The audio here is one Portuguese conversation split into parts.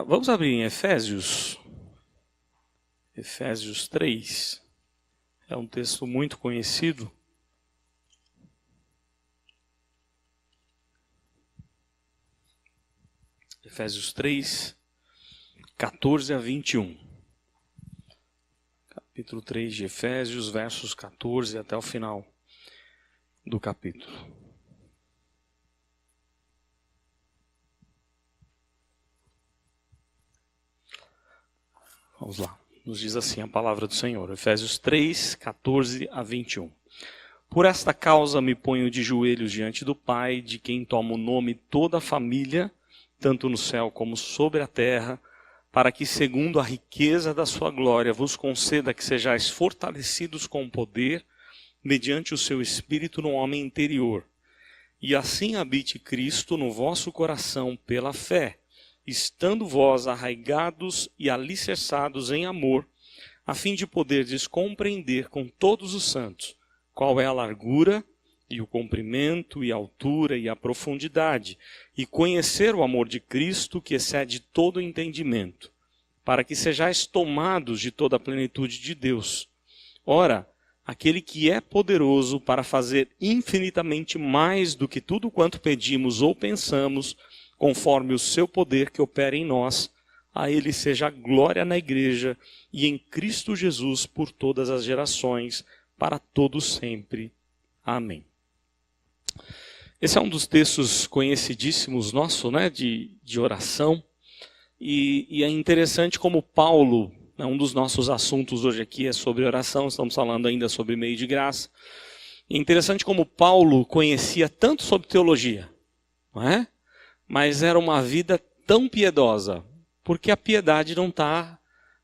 Vamos abrir em Efésios. Efésios 3. É um texto muito conhecido. Efésios 3, 14 a 21. Capítulo 3 de Efésios, versos 14 até o final do capítulo. Vamos lá. Nos diz assim a palavra do Senhor. Efésios 3, 14 a 21. Por esta causa me ponho de joelhos diante do Pai, de quem toma o nome toda a família, tanto no céu como sobre a terra, para que, segundo a riqueza da sua glória, vos conceda que sejais fortalecidos com poder, mediante o seu Espírito no homem interior. E assim habite Cristo no vosso coração pela fé, estando vós arraigados e alicerçados em amor, a fim de poderdes compreender com todos os santos qual é a largura, e o comprimento, e a altura, e a profundidade, e conhecer o amor de Cristo, que excede todo o entendimento, para que sejais tomados de toda a plenitude de Deus. Ora, aquele que é poderoso para fazer infinitamente mais do que tudo quanto pedimos ou pensamos, conforme o seu poder que opera em nós, a ele seja a glória na igreja e em Cristo Jesus por todas as gerações, para todos sempre. Amém. Esse é um dos textos conhecidíssimos nosso, né, de oração. E é interessante como Paulo, um dos nossos assuntos hoje aqui é sobre oração, estamos falando ainda sobre meio de graça. É interessante como Paulo conhecia tanto sobre teologia, não é? Mas era uma vida tão piedosa, porque a piedade não está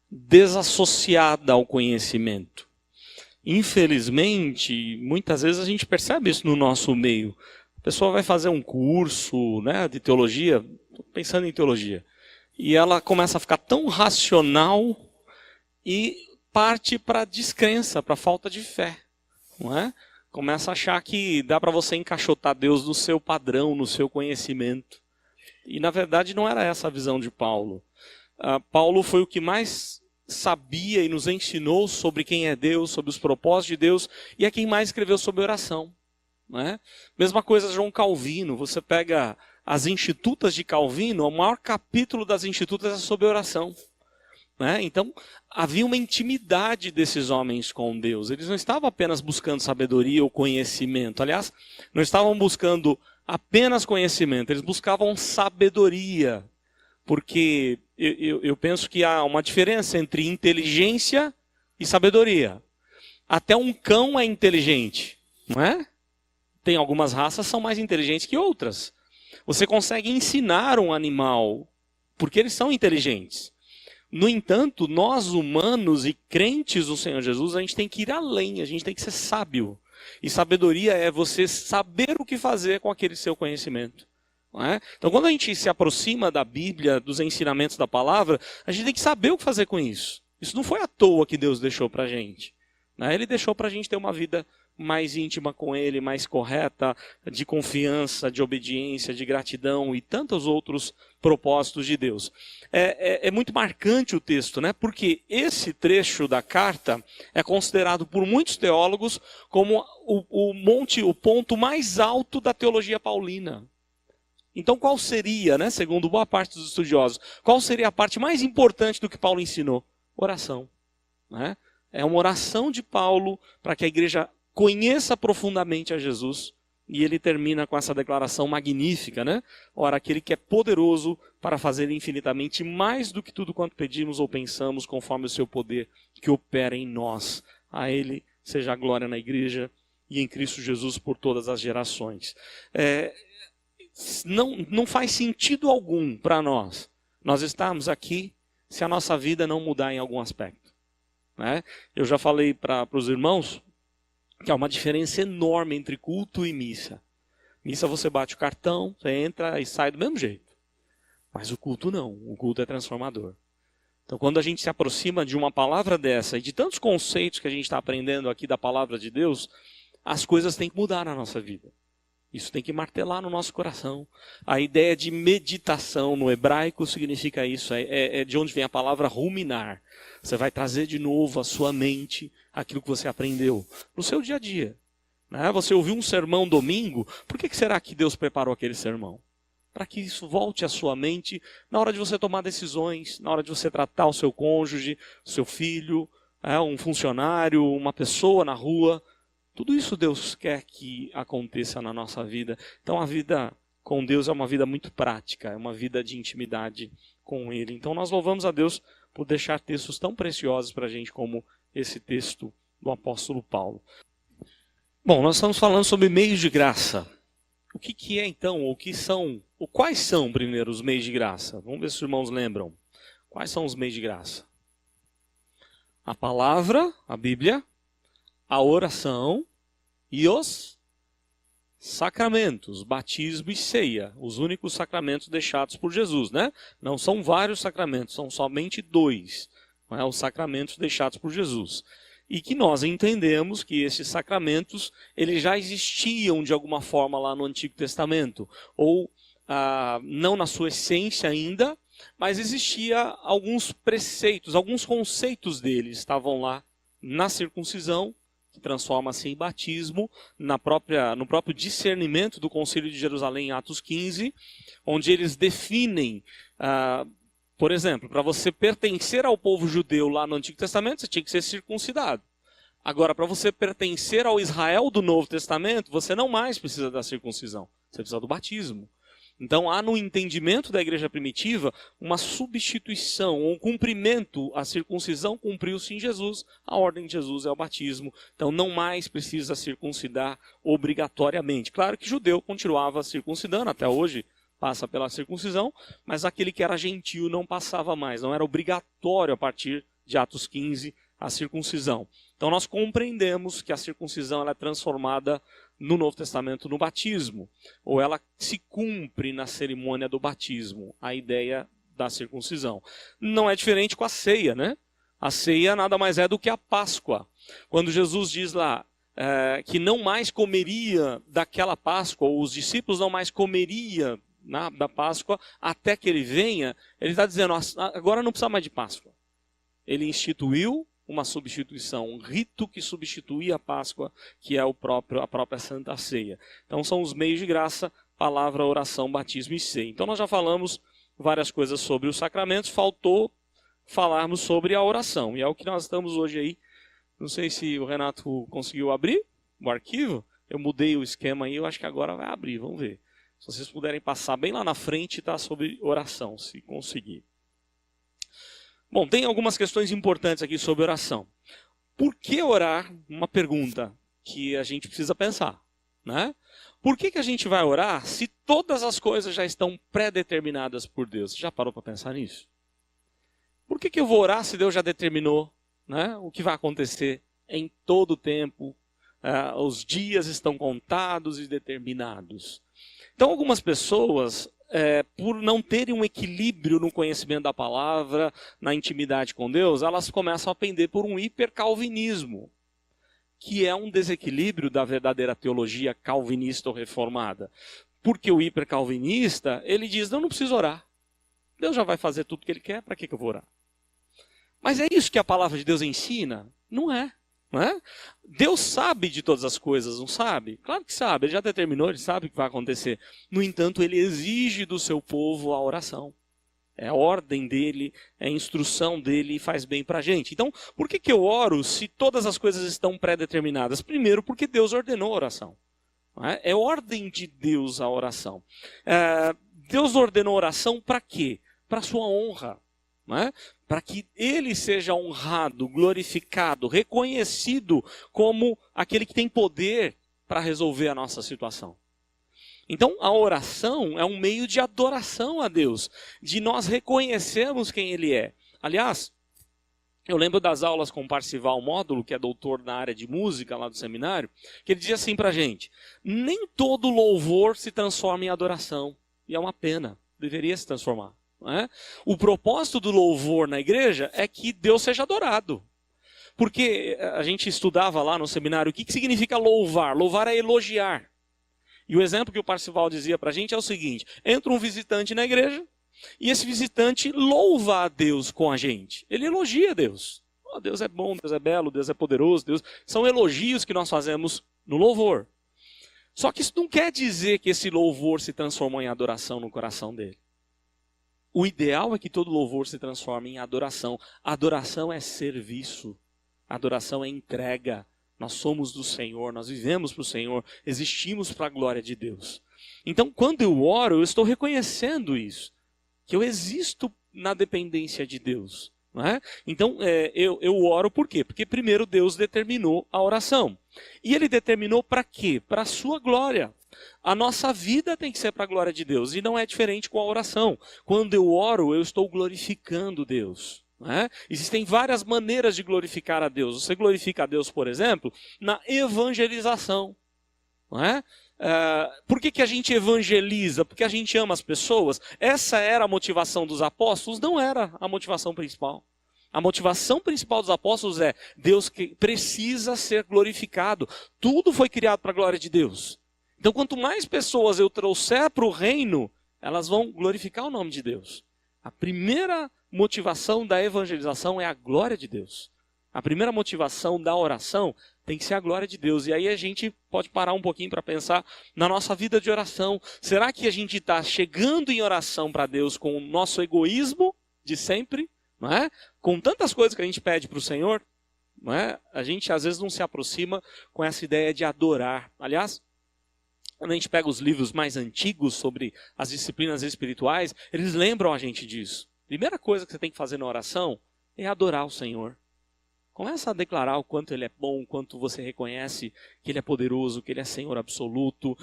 desassociada ao conhecimento. Infelizmente, muitas vezes a gente percebe isso no nosso meio. A pessoa vai fazer um curso, né, de teologia, pensando em teologia, e ela começa a ficar tão racional e parte para a descrença, para a falta de fé, não é? Começa a achar que dá para você encaixotar Deus no seu padrão, no seu conhecimento. E na verdade não era essa a visão de Paulo. Paulo foi o que mais sabia e nos ensinou sobre quem é Deus, sobre os propósitos de Deus, e é quem mais escreveu sobre oração. Não é? Mesma coisa João Calvino, você pega as Institutas de Calvino, o maior capítulo das Institutas é sobre oração. Né? Então, havia uma intimidade desses homens com Deus. Eles não estavam apenas buscando sabedoria ou conhecimento. Aliás, não estavam buscando apenas conhecimento, eles buscavam sabedoria. Porque eu penso que há uma diferença entre inteligência e sabedoria. Até um cão é inteligente, não é? Tem algumas raças que são mais inteligentes que outras. Você consegue ensinar um animal, porque eles são inteligentes. No entanto, nós humanos e crentes do Senhor Jesus, a gente tem que ir além, a gente tem que ser sábio. E sabedoria é você saber o que fazer com aquele seu conhecimento. Não é? Então, quando a gente se aproxima da Bíblia, dos ensinamentos da palavra, a gente tem que saber o que fazer com isso. Isso não foi à toa que Deus deixou para a gente. Né? Ele deixou para a gente ter uma vida mais íntima com Ele, mais correta, de confiança, de obediência, de gratidão e tantos outros propósitos de Deus. É muito marcante o texto, né? Porque esse trecho da carta é considerado por muitos teólogos como o ponto mais alto da teologia paulina. Então qual seria, né, segundo boa parte dos estudiosos, qual seria a parte mais importante do que Paulo ensinou? Oração. Né? É uma oração de Paulo para que a igreja conheça profundamente a Jesus. E ele termina com essa declaração magnífica, né? Ora, aquele que é poderoso para fazer infinitamente mais do que tudo quanto pedimos ou pensamos, conforme o seu poder que opera em nós. A ele seja a glória na igreja e em Cristo Jesus por todas as gerações. Não faz sentido algum para nós estarmos aqui se a nossa vida não mudar em algum aspecto. Né? Eu já falei para os irmãos que há uma diferença enorme entre culto e missa. Missa você bate o cartão, você entra e sai do mesmo jeito. Mas o culto não, o culto é transformador. Então quando a gente se aproxima de uma palavra dessa e de tantos conceitos que a gente está aprendendo aqui da palavra de Deus, as coisas têm que mudar na nossa vida. Isso tem que martelar no nosso coração. A ideia de meditação no hebraico significa isso. É de onde vem a palavra ruminar. Você vai trazer de novo à sua mente aquilo que você aprendeu no seu dia a dia. Né? Você ouviu um sermão domingo, por que será que Deus preparou aquele sermão? Para que isso volte à sua mente na hora de você tomar decisões, na hora de você tratar o seu cônjuge, o seu filho, um funcionário, uma pessoa na rua. Tudo isso Deus quer que aconteça na nossa vida. Então a vida com Deus é uma vida muito prática, é uma vida de intimidade com Ele. Então nós louvamos a Deus por deixar textos tão preciosos para a gente como esse texto do apóstolo Paulo. Bom, nós estamos falando sobre meios de graça. O que é então, quais são primeiro os meios de graça? Vamos ver se os irmãos lembram. Quais são os meios de graça? A palavra, a Bíblia, a oração e os sacramentos, batismo e ceia, os únicos sacramentos deixados por Jesus, né? Não são vários sacramentos, são somente 2, os sacramentos deixados por Jesus. E que nós entendemos que esses sacramentos eles já existiam de alguma forma lá no Antigo Testamento, ou não na sua essência ainda, mas existia alguns preceitos, alguns conceitos deles estavam lá na circuncisão, que transforma-se em batismo, no próprio discernimento do Concílio de Jerusalém em Atos 15, onde eles definem, por exemplo, para você pertencer ao povo judeu lá no Antigo Testamento, você tinha que ser circuncidado. Agora, para você pertencer ao Israel do Novo Testamento, você não mais precisa da circuncisão, você precisa do batismo. Então há no entendimento da igreja primitiva uma substituição, um cumprimento. A circuncisão cumpriu-se em Jesus, a ordem de Jesus é o batismo. Então não mais precisa circuncidar obrigatoriamente. Claro que judeu continuava circuncidando, até hoje passa pela circuncisão, mas aquele que era gentio não passava mais, não era obrigatório a partir de Atos 15 a circuncisão. Então nós compreendemos que a circuncisão ela é transformada no Novo Testamento no batismo, ou ela se cumpre na cerimônia do batismo, a ideia da circuncisão. Não é diferente com a ceia, né? A ceia nada mais é do que a Páscoa. Quando Jesus diz lá que não mais comeria daquela Páscoa, ou os discípulos não mais comeriam da Páscoa até que ele venha, ele está dizendo, agora não precisa mais de Páscoa. Ele instituiu uma substituição, um rito que substituía a Páscoa, que é a própria Santa Ceia. Então são os meios de graça, palavra, oração, batismo e ceia. Então nós já falamos várias coisas sobre os sacramentos, faltou falarmos sobre a oração. E é o que nós estamos hoje aí. Não sei se o Renato conseguiu abrir o arquivo. Eu mudei o esquema aí, eu acho que agora vai abrir, vamos ver. Se vocês puderem passar bem lá na frente, está sobre oração, se conseguir. Bom, tem algumas questões importantes aqui sobre oração. Por que orar? Uma pergunta que a gente precisa pensar, né? Por que a gente vai orar se todas as coisas já estão pré-determinadas por Deus? Você já parou para pensar nisso? Por que eu vou orar se Deus já determinou, né, o que vai acontecer em todo o tempo? Os dias estão contados e determinados. Então algumas pessoas, por não terem um equilíbrio no conhecimento da palavra, na intimidade com Deus, elas começam a pender por um hipercalvinismo, que é um desequilíbrio da verdadeira teologia calvinista ou reformada. Porque o hipercalvinista, ele diz, não preciso orar. Deus já vai fazer tudo o que ele quer, para que eu vou orar? Mas é isso que a palavra de Deus ensina? Não é. Não é? Deus sabe de todas as coisas, não sabe? Claro que sabe, ele já determinou, ele sabe o que vai acontecer. No entanto, ele exige do seu povo a oração. É a ordem dele, é a instrução dele e faz bem para a gente. Então, por que eu oro se todas as coisas estão pré-determinadas? Primeiro, porque Deus ordenou a oração. É ordem de Deus a oração. Deus ordenou a oração para quê? Para a sua honra. Para que ele seja honrado, glorificado, reconhecido como aquele que tem poder para resolver a nossa situação. Então a oração é um meio de adoração a Deus, de nós reconhecermos quem ele é. Aliás, eu lembro das aulas com o Parcival Módulo, que é doutor na área de música lá do seminário, que ele dizia assim para a gente, nem todo louvor se transforma em adoração, e é uma pena, deveria se transformar. O propósito do louvor na igreja é que Deus seja adorado. Porque a gente estudava lá no seminário o que significa louvar. Louvar é elogiar. E o exemplo que o Parcival dizia para a gente é o seguinte: entra um visitante na igreja e esse visitante louva a Deus com a gente. Ele elogia a Deus. Oh, Deus é bom, Deus é belo, Deus é poderoso, Deus... São elogios que nós fazemos no louvor. Só que isso não quer dizer que esse louvor se transformou em adoração no coração dele. O ideal é que todo louvor se transforme em adoração. Adoração é serviço. Adoração é entrega. Nós somos do Senhor, nós vivemos para o Senhor, existimos para a glória de Deus. Então, quando eu oro, eu estou reconhecendo isso, que eu existo na dependência de Deus. Não é? Então, eu oro por quê? Porque primeiro Deus determinou a oração. E Ele determinou para quê? Para a sua glória. A nossa vida tem que ser para a glória de Deus, e não é diferente com a oração. Quando eu oro, eu estou glorificando Deus. Não é? Existem várias maneiras de glorificar a Deus. Você glorifica a Deus, por exemplo, na evangelização. Não é? Por que a gente evangeliza? Porque a gente ama as pessoas? Essa era a motivação dos apóstolos? Não era a motivação principal. A motivação principal dos apóstolos é Deus que precisa ser glorificado. Tudo foi criado para a glória de Deus. Então, quanto mais pessoas eu trouxer para o reino, elas vão glorificar o nome de Deus. A primeira motivação da evangelização é a glória de Deus. A primeira motivação da oração tem que ser a glória de Deus. E aí a gente pode parar um pouquinho para pensar na nossa vida de oração. Será que a gente está chegando em oração para Deus com o nosso egoísmo de sempre? Não é? Com tantas coisas que a gente pede para o Senhor, não é? A gente às vezes não se aproxima com essa ideia de adorar. Aliás, quando a gente pega os livros mais antigos sobre as disciplinas espirituais, eles lembram a gente disso. Primeira coisa que você tem que fazer na oração é adorar o Senhor. Começa a declarar o quanto Ele é bom, o quanto você reconhece que Ele é poderoso, que Ele é Senhor absoluto,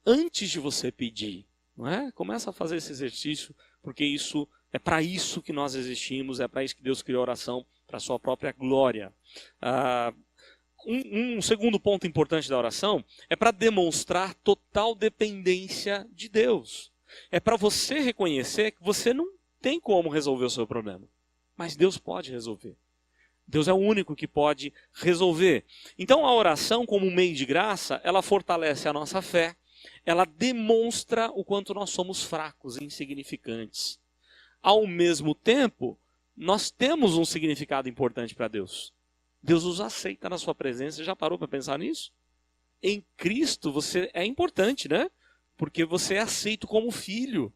antes de você pedir. Não é? Começa a fazer esse exercício, porque isso é para isso que nós existimos, é para isso que Deus criou a oração, para a sua própria glória. Um segundo ponto importante da oração é para demonstrar total dependência de Deus. É para você reconhecer que você não tem como resolver o seu problema, mas Deus pode resolver. Deus é o único que pode resolver. Então a oração, como um meio de graça, ela fortalece a nossa fé, ela demonstra o quanto nós somos fracos e insignificantes. Ao mesmo tempo, nós temos um significado importante para Deus. Deus nos aceita na sua presença. Já parou para pensar nisso? Em Cristo você é importante, né? Porque você é aceito como filho.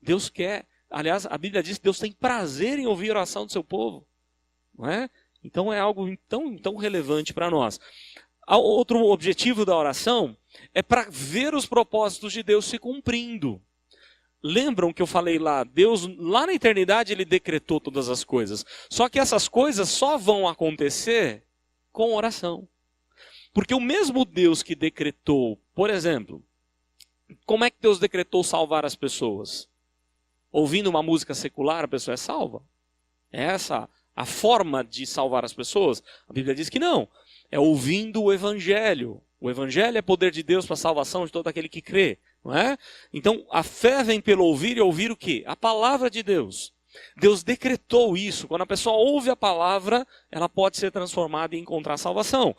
Deus quer, aliás, a Bíblia diz que Deus tem prazer em ouvir a oração do seu povo. Não é? Então é algo tão relevante para nós. Outro objetivo da oração é para ver os propósitos de Deus se cumprindo. Lembram que eu falei lá, Deus, lá na eternidade, Ele decretou todas as coisas. Só que essas coisas só vão acontecer com oração. Porque o mesmo Deus que decretou, por exemplo, como é que Deus decretou salvar as pessoas? Ouvindo uma música secular, a pessoa é salva? É essa a forma de salvar as pessoas? A Bíblia diz que não. É ouvindo o Evangelho. O Evangelho é poder de Deus para a salvação de todo aquele que crê. Não é? Então, a fé vem pelo ouvir, e ouvir o quê? A palavra de Deus. Deus decretou isso. Quando a pessoa ouve a palavra, ela pode ser transformada e encontrar salvação.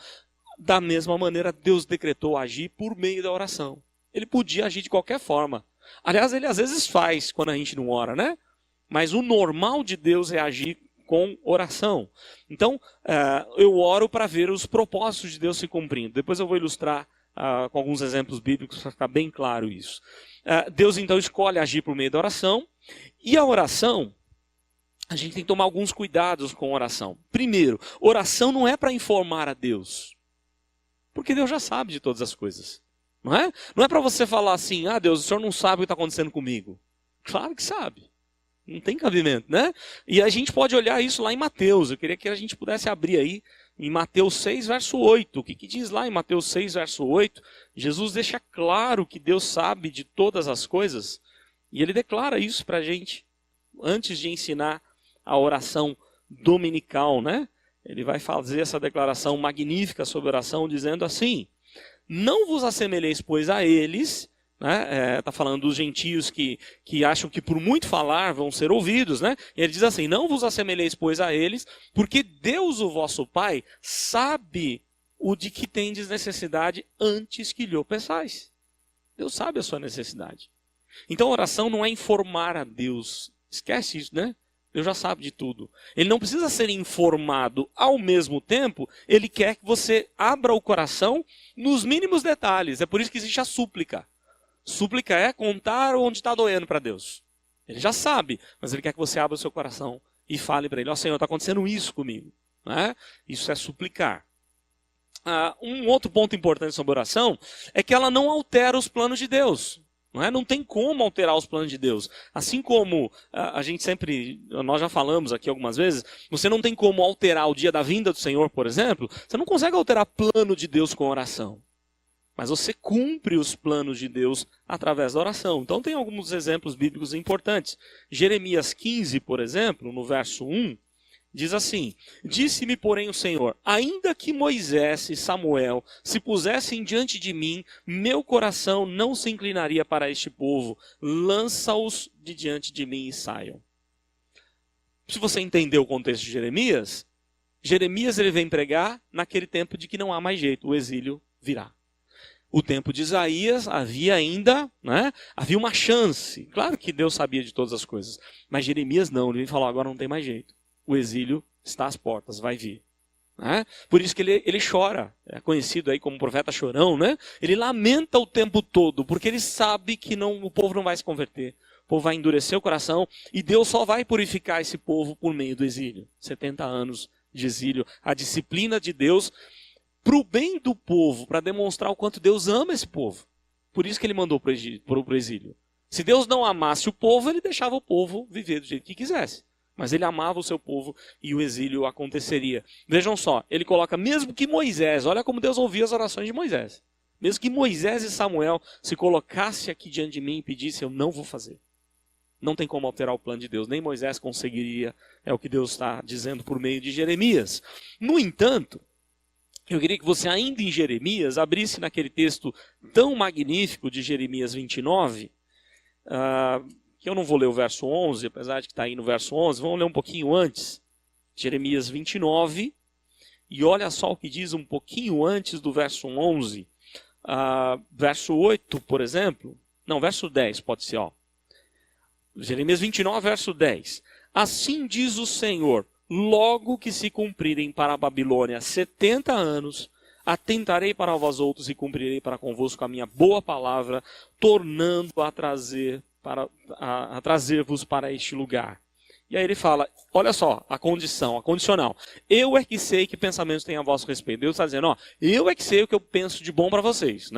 Da mesma maneira, Deus decretou agir por meio da oração. Ele podia agir de qualquer forma. Aliás, Ele às vezes faz quando a gente não ora, né? Mas o normal de Deus é agir com oração. Então, eu oro para ver os propósitos de Deus se cumprindo. Depois eu vou ilustrar com alguns exemplos bíblicos para ficar bem claro isso. Deus então escolhe agir por meio da oração. E a oração, a gente tem que tomar alguns cuidados com a oração. Primeiro, oração não é para informar a Deus. Porque Deus já sabe de todas as coisas. Não é? Não é para você falar assim, Deus, o Senhor não sabe o que está acontecendo comigo. Claro que sabe. Não tem cabimento, né? E a gente pode olhar isso lá em Mateus. Eu queria que a gente pudesse abrir aí em Mateus 6, verso 8. O que diz lá em Mateus 6, verso 8? Jesus deixa claro que Deus sabe de todas as coisas. E Ele declara isso para a gente antes de ensinar a oração dominical, né? Ele vai fazer essa declaração magnífica sobre oração, dizendo assim: não vos assemelheis, pois, a eles, né? Está falando dos gentios que acham que por muito falar vão ser ouvidos, né? E ele diz assim: não vos assemelheis, pois, a eles, porque Deus, o vosso Pai, sabe o de que tendes necessidade antes que lhe peçais. Deus sabe a sua necessidade. Então a oração não é informar a Deus. Esquece isso, né? Deus já sabe de tudo. Ele não precisa ser informado ao mesmo tempo, ele quer que você abra o coração nos mínimos detalhes. É por isso que existe a súplica. Súplica é contar onde está doendo para Deus. Ele já sabe, mas ele quer que você abra o seu coração e fale para ele, ó Senhor, está acontecendo isso comigo. Né? Isso é suplicar. Um outro ponto importante sobre a oração é que ela não altera os planos de Deus. Não tem como alterar os planos de Deus. Assim como a gente sempre, nós já falamos aqui algumas vezes, você não tem como alterar o dia da vinda do Senhor, por exemplo, você não consegue alterar o plano de Deus com oração. Mas você cumpre os planos de Deus através da oração. Então tem alguns exemplos bíblicos importantes. Jeremias 15, por exemplo, no verso 1, diz assim: Disse-me, porém, o Senhor, ainda que Moisés e Samuel se pusessem diante de mim, meu coração não se inclinaria para este povo. Lança-os de diante de mim e saiam. Se você entender o contexto de Jeremias, ele vem pregar naquele tempo de que não há mais jeito, o exílio virá. O tempo de Isaías havia ainda, havia uma chance. Claro que Deus sabia de todas as coisas, mas Jeremias não, ele falou, agora não tem mais jeito. O exílio está às portas, vai vir. Por isso que ele chora, é conhecido aí como profeta chorão, Ele lamenta o tempo todo, porque ele sabe que o povo não vai se converter. O povo vai endurecer o coração e Deus só vai purificar esse povo por meio do exílio. 70 anos de exílio, a disciplina de Deus para o bem do povo, para demonstrar o quanto Deus ama esse povo. Por isso que ele mandou para o exílio. Se Deus não amasse o povo, ele deixava o povo viver do jeito que quisesse. Mas ele amava o seu povo e o exílio aconteceria. Vejam só, ele coloca, mesmo que Moisés, olha como Deus ouvia as orações de Moisés. Mesmo que Moisés e Samuel se colocasse aqui diante de mim e pedissem, eu não vou fazer. Não tem como alterar o plano de Deus, nem Moisés conseguiria, é o que Deus está dizendo por meio de Jeremias. No entanto, eu queria que você ainda em Jeremias abrisse naquele texto tão magnífico de Jeremias 29, que eu não vou ler o verso 11, apesar de que está aí no verso 11, vamos ler um pouquinho antes. Jeremias 29, e olha só o que diz um pouquinho antes do verso 11. Verso 8, por exemplo, não, verso 10 pode ser, ó. Jeremias 29, verso 10. Assim diz o Senhor, logo que se cumprirem para a Babilônia 70 anos, atentarei para vós outros e cumprirei para convosco a minha boa palavra, tornando a trazer-vos para este lugar. E aí ele fala, olha só, a condicional. Eu é que sei que pensamentos têm a vosso respeito. Deus está dizendo, eu é que sei o que eu penso de bom para vocês,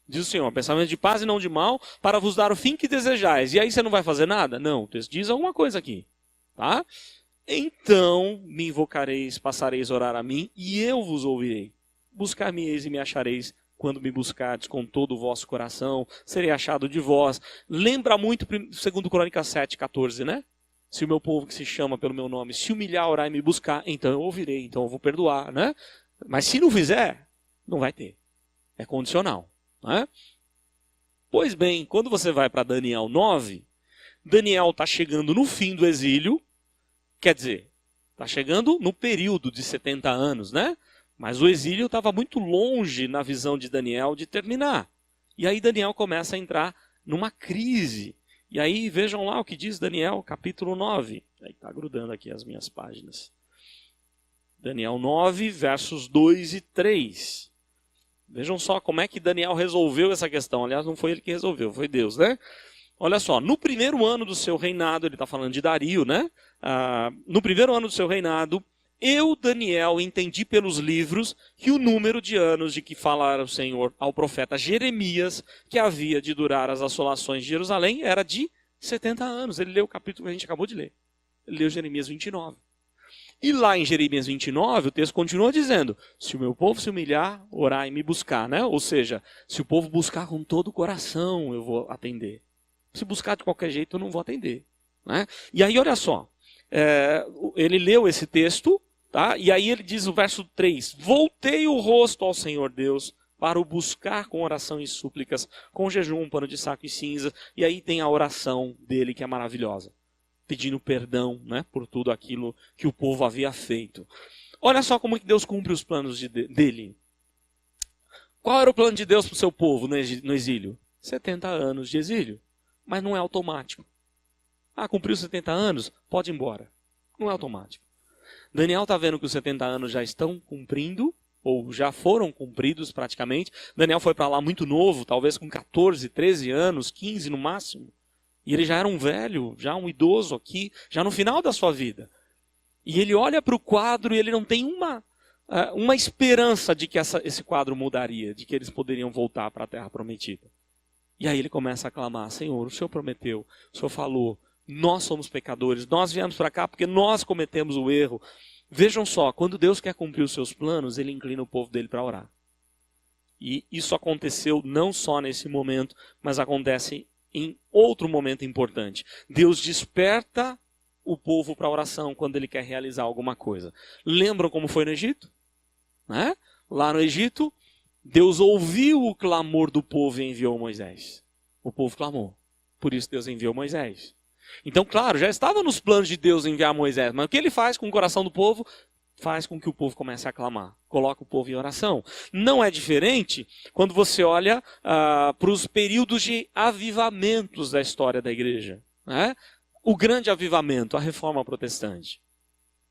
Diz o Senhor, pensamento de paz e não de mal, para vos dar o fim que desejais. E aí você não vai fazer nada? Não, o texto diz alguma coisa aqui, tá? Então me invocareis, passareis a orar a mim, e eu vos ouvirei. Buscar-me-eis e me achareis, quando me buscardes com todo o vosso coração, serei achado de vós. Lembra muito 2 Crônicas 7:14, Se o meu povo que se chama pelo meu nome se humilhar, orar e me buscar, então eu ouvirei, então eu vou perdoar, Mas se não fizer, não vai ter. É condicional, Pois bem, quando você vai para Daniel 9, Daniel está chegando no fim do exílio, quer dizer, está chegando no período de 70 anos, Mas o exílio estava muito longe na visão de Daniel de terminar. E aí Daniel começa a entrar numa crise. E aí vejam lá o que diz Daniel, capítulo 9. Está grudando aqui as minhas páginas. Daniel 9, versos 2 e 3. Vejam só como é que Daniel resolveu essa questão. Aliás, não foi ele que resolveu, foi Deus, Olha só, no primeiro ano do seu reinado, ele está falando de Dario, no primeiro ano do seu reinado, eu, Daniel, entendi pelos livros que o número de anos de que falara o Senhor ao profeta Jeremias, que havia de durar as assolações de Jerusalém, era de 70 anos. Ele leu o capítulo que a gente acabou de ler. Ele leu Jeremias 29. E lá em Jeremias 29, o texto continua dizendo, se o meu povo se humilhar, orar e me buscar, Ou seja, se o povo buscar com todo o coração, eu vou atender. Se buscar de qualquer jeito, eu não vou atender. E aí, olha só, ele leu esse texto, tá? E aí ele diz no verso 3, voltei o rosto ao Senhor Deus para o buscar com oração e súplicas, com jejum, pano de saco e cinza. E aí tem a oração dele que é maravilhosa, pedindo perdão, por tudo aquilo que o povo havia feito. Olha só como que Deus cumpre os planos dele. Qual era o plano de Deus para o seu povo no exílio? 70 anos de exílio. Mas não é automático. Cumpriu 70 anos? Pode ir embora. Não é automático. Daniel está vendo que os 70 anos já estão cumprindo, ou já foram cumpridos praticamente. Daniel foi para lá muito novo, talvez com 14, 13 anos, 15 no máximo. E ele já era um velho, já um idoso aqui, já no final da sua vida. E ele olha para o quadro e ele não tem uma esperança de que esse quadro mudaria, de que eles poderiam voltar para a Terra Prometida. E aí ele começa a clamar: Senhor, o Senhor prometeu, o Senhor falou, nós somos pecadores, nós viemos para cá porque nós cometemos o erro. Vejam só, quando Deus quer cumprir os seus planos, ele inclina o povo dele para orar. E isso aconteceu não só nesse momento, mas acontece em outro momento importante. Deus desperta o povo para a oração quando ele quer realizar alguma coisa. Lembram como foi no Egito? Né? Lá no Egito, Deus ouviu o clamor do povo e enviou Moisés. O povo clamou. Por isso Deus enviou Moisés. Então, claro, já estava nos planos de Deus enviar Moisés. Mas o que ele faz com o coração do povo? Faz com que o povo comece a clamar. Coloca o povo em oração. Não é diferente quando você olha para os períodos de avivamentos da história da igreja. Né? O grande avivamento, a reforma protestante.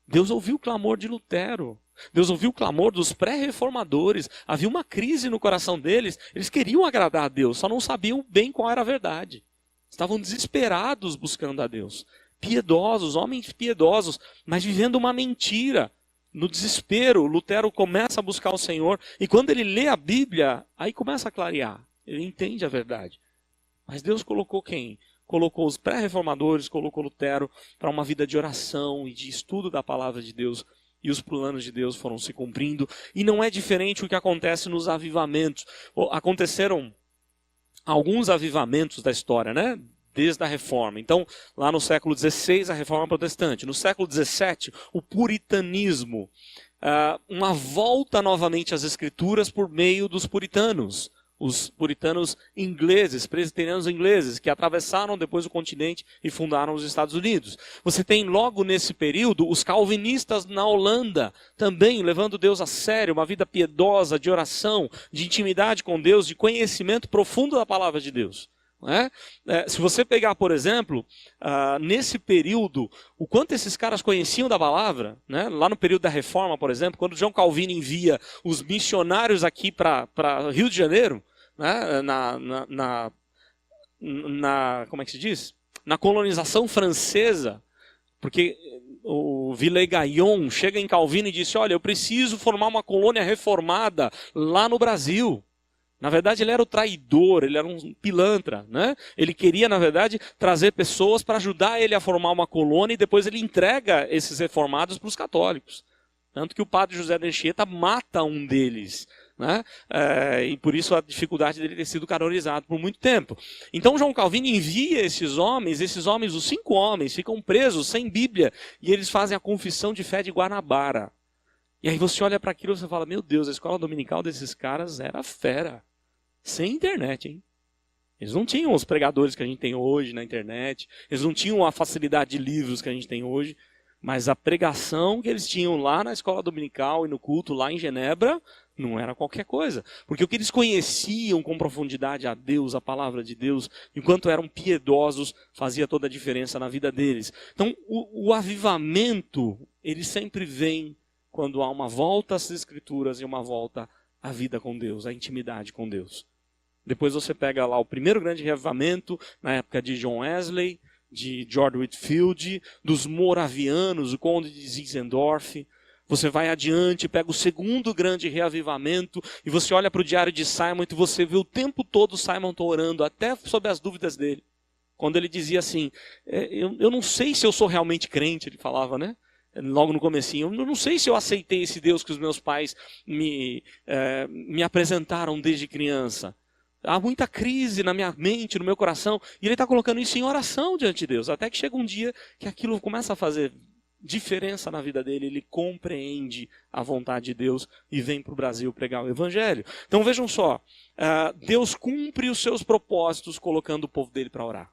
Deus ouviu o clamor de Lutero. Deus ouviu o clamor dos pré-reformadores. Havia uma crise no coração deles. Eles queriam agradar a Deus, só não sabiam bem qual era a verdade. Estavam desesperados buscando a Deus. Piedosos, homens piedosos, mas vivendo uma mentira. No desespero, Lutero começa a buscar o Senhor. E quando ele lê a Bíblia, aí começa a clarear. Ele entende a verdade. Mas Deus colocou quem? Colocou os pré-reformadores, colocou Lutero para uma vida de oração e de estudo da palavra de Deus. E os planos de Deus foram se cumprindo. E não é diferente o que acontece nos avivamentos. Aconteceram alguns avivamentos da história, né? Desde a Reforma. Então, lá no século XVI, a Reforma Protestante. No século XVII, o puritanismo. Uma volta novamente às Escrituras por meio dos puritanos. Os puritanos ingleses, presbiterianos ingleses, que atravessaram depois o continente e fundaram os Estados Unidos. Você tem logo nesse período os calvinistas na Holanda, também levando Deus a sério, uma vida piedosa, de oração, de intimidade com Deus, de conhecimento profundo da palavra de Deus. Se você pegar, por exemplo, nesse período, o quanto esses caras conheciam da palavra, né? Lá no período da Reforma, por exemplo, quando João Calvino envia os missionários aqui para Rio de Janeiro, né? Como é que se diz? Na colonização francesa, porque o Villegagnon chega em Calvino e disse: olha, eu preciso formar uma colônia reformada lá no Brasil. Na verdade, ele era o traidor, ele era um pilantra, né? Ele queria, na verdade, trazer pessoas para ajudar ele a formar uma colônia e depois ele entrega esses reformados para os católicos. Tanto que o padre José de Anchieta mata um deles, né? E por isso a dificuldade dele ter sido canonizado por muito tempo. Então João Calvino envia esses homens, os 5 homens, ficam presos sem Bíblia e eles fazem a confissão de fé de Guanabara. E aí você olha para aquilo e você fala: meu Deus, a escola dominical desses caras era fera. Sem internet, hein? Eles não tinham os pregadores que a gente tem hoje na internet. Eles não tinham a facilidade de livros que a gente tem hoje. Mas a pregação que eles tinham lá na escola dominical e no culto lá em Genebra não era qualquer coisa. Porque o que eles conheciam com profundidade a Deus, a palavra de Deus, enquanto eram piedosos, fazia toda a diferença na vida deles. Então o avivamento, ele sempre vem quando há uma volta às Escrituras e uma volta à vida com Deus, à intimidade com Deus. Depois você pega lá o primeiro grande reavivamento, na época de John Wesley, de George Whitefield, dos moravianos, o conde de Zinzendorf. Você vai adiante, pega o segundo grande reavivamento, e você olha para o diário de Simon e você vê o tempo todo Simon orando, até sobre as dúvidas dele. Quando ele dizia assim: eu não sei se eu sou realmente crente, ele falava, né? Logo no comecinho, eu não sei se eu aceitei esse Deus que os meus pais me apresentaram desde criança. Há muita crise na minha mente, no meu coração, e ele está colocando isso em oração diante de Deus, até que chega um dia que aquilo começa a fazer diferença na vida dele, ele compreende a vontade de Deus e vem para o Brasil pregar o Evangelho. Então vejam só, Deus cumpre os seus propósitos colocando o povo dele para orar.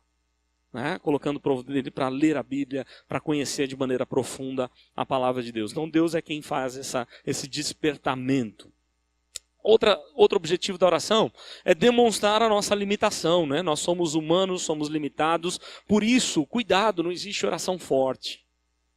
Né? Colocando o povo dele para ler a Bíblia, para conhecer de maneira profunda a palavra de Deus. Então Deus é quem faz esse despertamento. Outro objetivo da oração é demonstrar a nossa limitação, né? Nós somos humanos, somos limitados, por isso, cuidado, não existe oração forte.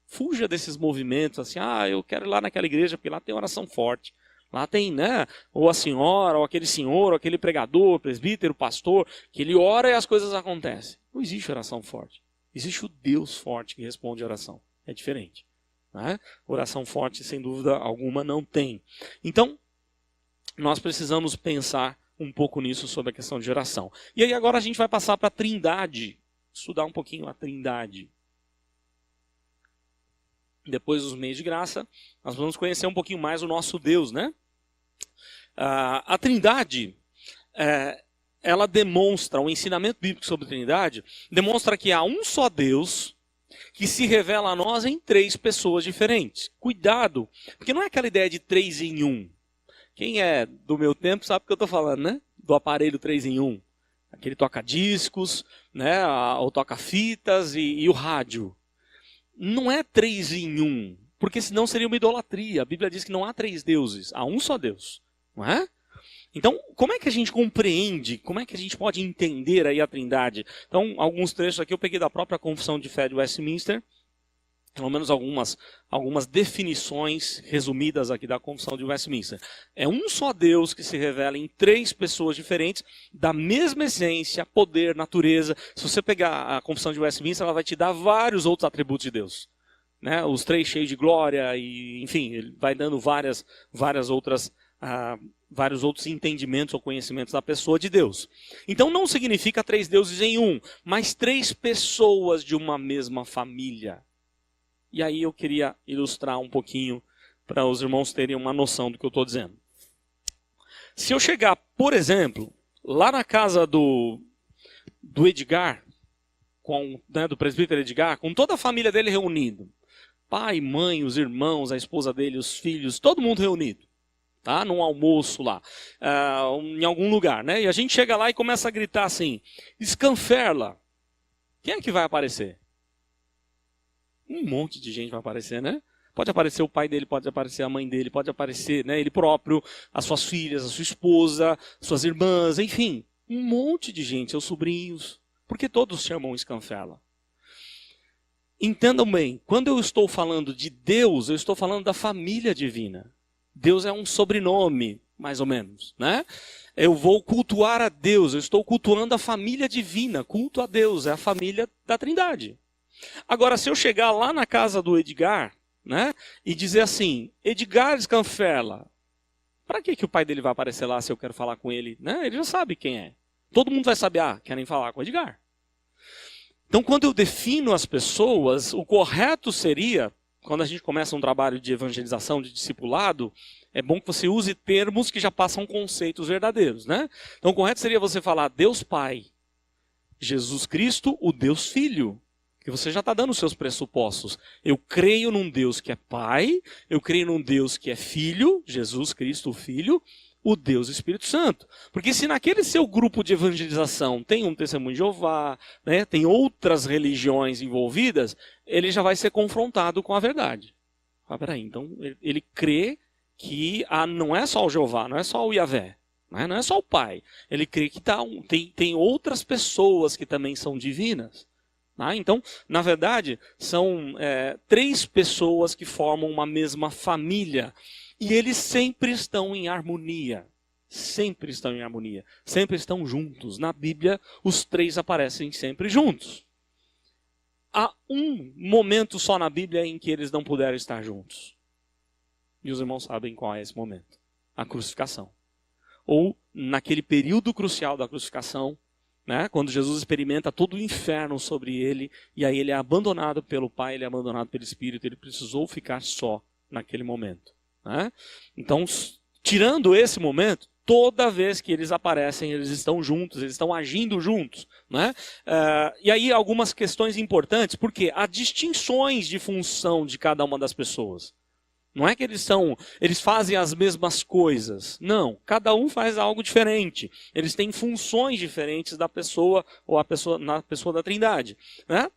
Fuja desses movimentos, assim, eu quero ir lá naquela igreja porque lá tem oração forte. Lá tem, né, ou a senhora, ou aquele senhor, ou aquele pregador, presbítero, pastor, que ele ora e as coisas acontecem. Não existe oração forte. Existe o Deus forte que responde a oração. É diferente. Né? Oração forte, sem dúvida alguma, não tem. Então, nós precisamos pensar um pouco nisso sobre a questão de oração. E aí agora a gente vai passar para a Trindade. Estudar um pouquinho a Trindade. Depois dos meios de graça, nós vamos conhecer um pouquinho mais o nosso Deus, né? A Trindade, ela demonstra, o ensinamento bíblico sobre a Trindade, demonstra que há um só Deus que se revela a nós em 3 pessoas diferentes. Cuidado, porque não é aquela ideia de 3 em 1. Quem é do meu tempo sabe o que eu estou falando, né? Do aparelho 3 em 1. Aquele toca-discos, né? O toca-fitas e o rádio. Não é 3 em 1, porque senão seria uma idolatria. A Bíblia diz que não há 3 deuses, há um só Deus. Não é? Então, como é que a gente compreende, como é que a gente pode entender aí a Trindade? Então, alguns trechos aqui eu peguei da própria Confissão de Fé de Westminster, pelo menos algumas definições resumidas aqui da Confissão de Westminster. É um só Deus que se revela em 3 pessoas diferentes, da mesma essência, poder, natureza. Se você pegar a Confissão de Westminster, ela vai te dar vários outros atributos de Deus. Né? Os 3 cheios de glória, e, enfim, ele vai dando vários outros entendimentos ou conhecimentos da pessoa de Deus. Então não significa 3 deuses em um, mas 3 pessoas de uma mesma família. E aí eu queria ilustrar um pouquinho para os irmãos terem uma noção do que eu estou dizendo. Se eu chegar, por exemplo, lá na casa do Edgar, do presbítero Edgar, com toda a família dele reunido, pai, mãe, os irmãos, a esposa dele, os filhos, todo mundo reunido, tá? Num almoço lá, em algum lugar, né? E a gente chega lá e começa a gritar assim, Scanferla. Quem é que vai aparecer? Um monte de gente vai aparecer, né? Pode aparecer o pai dele, pode aparecer a mãe dele, pode aparecer, né, ele próprio, as suas filhas, a sua esposa, suas irmãs, enfim. Um monte de gente, seus sobrinhos. Porque todos chamam Scanferla. Entendam bem, quando eu estou falando de Deus, eu estou falando da família divina. Deus é um sobrenome, mais ou menos, né? Eu vou cultuar a Deus, eu estou cultuando a família divina. Culto a Deus, é a família da Trindade. Agora, se eu chegar lá na casa do Edgar, né, e dizer assim, Edgar Scanferla, para que o pai dele vai aparecer lá se eu quero falar com ele? Né? Ele já sabe quem é. Todo mundo vai saber, querem falar com o Edgar. Então, quando eu defino as pessoas, o correto seria, quando a gente começa um trabalho de evangelização, de discipulado, é bom que você use termos que já passam conceitos verdadeiros, né? Então, o correto seria você falar Deus Pai, Jesus Cristo, o Deus Filho. Que você já está dando os seus pressupostos. Eu creio num Deus que é Pai, eu creio num Deus que é Filho, Jesus Cristo, o Filho, o Deus Espírito Santo. Porque se naquele seu grupo de evangelização tem um Testemunho de Jeová, né, tem outras religiões envolvidas, ele já vai ser confrontado com a verdade. Peraí, então ele crê que não é só o Jeová, não é só o Yahvé, não é só o Pai. Ele crê que tem outras pessoas que também são divinas. Então, na verdade, são 3 pessoas que formam uma mesma família. E eles sempre estão em harmonia. Sempre estão em harmonia. Sempre estão juntos. Na Bíblia, os 3 aparecem sempre juntos. Há um momento só na Bíblia em que eles não puderam estar juntos. E os irmãos sabem qual é esse momento. A crucificação. Ou, naquele período crucial da crucificação, né, quando Jesus experimenta todo o inferno sobre ele, e aí ele é abandonado pelo Pai, ele é abandonado pelo Espírito, ele precisou ficar só naquele momento. Né? Então, tirando esse momento, toda vez que eles aparecem, eles estão juntos, eles estão agindo juntos. Né? E aí algumas questões importantes, porque há distinções de função de cada uma das pessoas. Não é que eles fazem as mesmas coisas. Não, cada um faz algo diferente. Eles têm funções diferentes da pessoa ou na pessoa da Trindade. Né?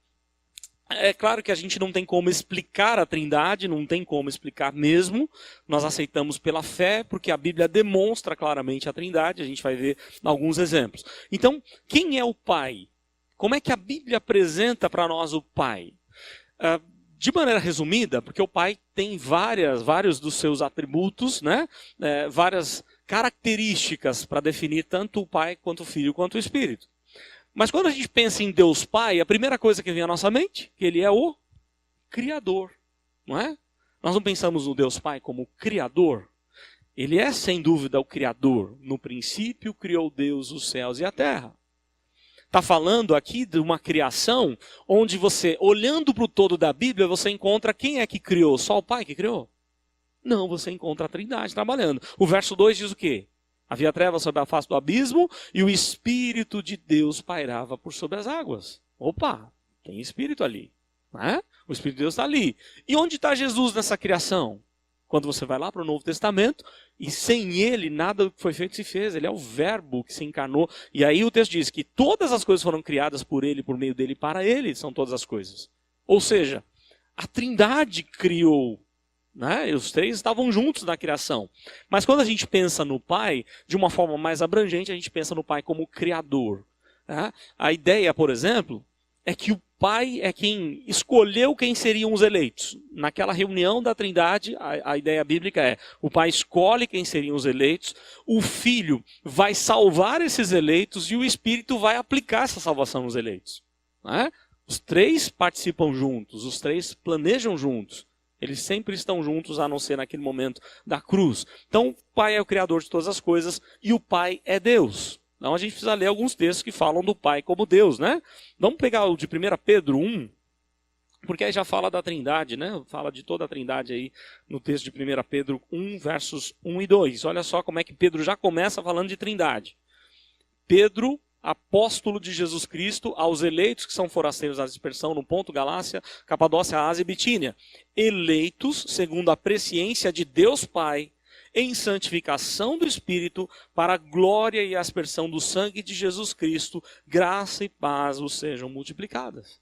É claro que a gente não tem como explicar a Trindade, não tem como explicar mesmo. Nós aceitamos pela fé, porque a Bíblia demonstra claramente a Trindade. A gente vai ver alguns exemplos. Então, quem é o Pai? Como é que a Bíblia apresenta para nós o Pai? De maneira resumida, porque o Pai tem vários dos seus atributos, né? Várias características para definir tanto o Pai, quanto o Filho, quanto o Espírito. Mas quando a gente pensa em Deus Pai, a primeira coisa que vem à nossa mente, que Ele é o Criador, não é? Nós não pensamos no Deus Pai como Criador. Ele é, sem dúvida, o Criador. No princípio, criou Deus os céus e a terra. Está falando aqui de uma criação onde você, olhando para o todo da Bíblia, você encontra quem é que criou? Só o Pai que criou? Não, você encontra a Trindade trabalhando. O verso 2 diz o quê? Havia trevas sobre a face do abismo e o Espírito de Deus pairava por sobre as águas. Opa, tem Espírito ali. Né? O Espírito de Deus está ali. E onde está Jesus nessa criação? Quando você vai lá para o Novo Testamento, e sem Ele nada do que foi feito se fez. Ele é o Verbo que se encarnou. E aí o texto diz que todas as coisas foram criadas por Ele, por meio dEle e para Ele são todas as coisas. Ou seja, a Trindade criou. Né? Os três estavam juntos na criação. Mas quando a gente pensa no Pai, de uma forma mais abrangente, a gente pensa no Pai como Criador. Né? A ideia, por exemplo, é que o Pai é quem escolheu quem seriam os eleitos. Naquela reunião da Trindade, a ideia bíblica é: o Pai escolhe quem seriam os eleitos, o Filho vai salvar esses eleitos e o Espírito vai aplicar essa salvação nos eleitos. Né? Os três participam juntos, os três planejam juntos. Eles sempre estão juntos, a não ser naquele momento da cruz. Então, o Pai é o Criador de todas as coisas e o Pai é Deus. Então, a gente precisa ler alguns textos que falam do Pai como Deus, né? Vamos pegar o de 1 Pedro 1, porque aí já fala da Trindade, né? Fala de toda a Trindade aí no texto de 1 Pedro 1, versos 1 e 2. Olha só como é que Pedro já começa falando de Trindade. Pedro, apóstolo de Jesus Cristo, aos eleitos que são forasteiros da dispersão no Ponto, Galácia, Capadócia, Ásia e Bitínia. Eleitos segundo a presciência de Deus Pai, em santificação do Espírito, para a glória e a aspersão do sangue de Jesus Cristo, graça e paz vos sejam multiplicadas.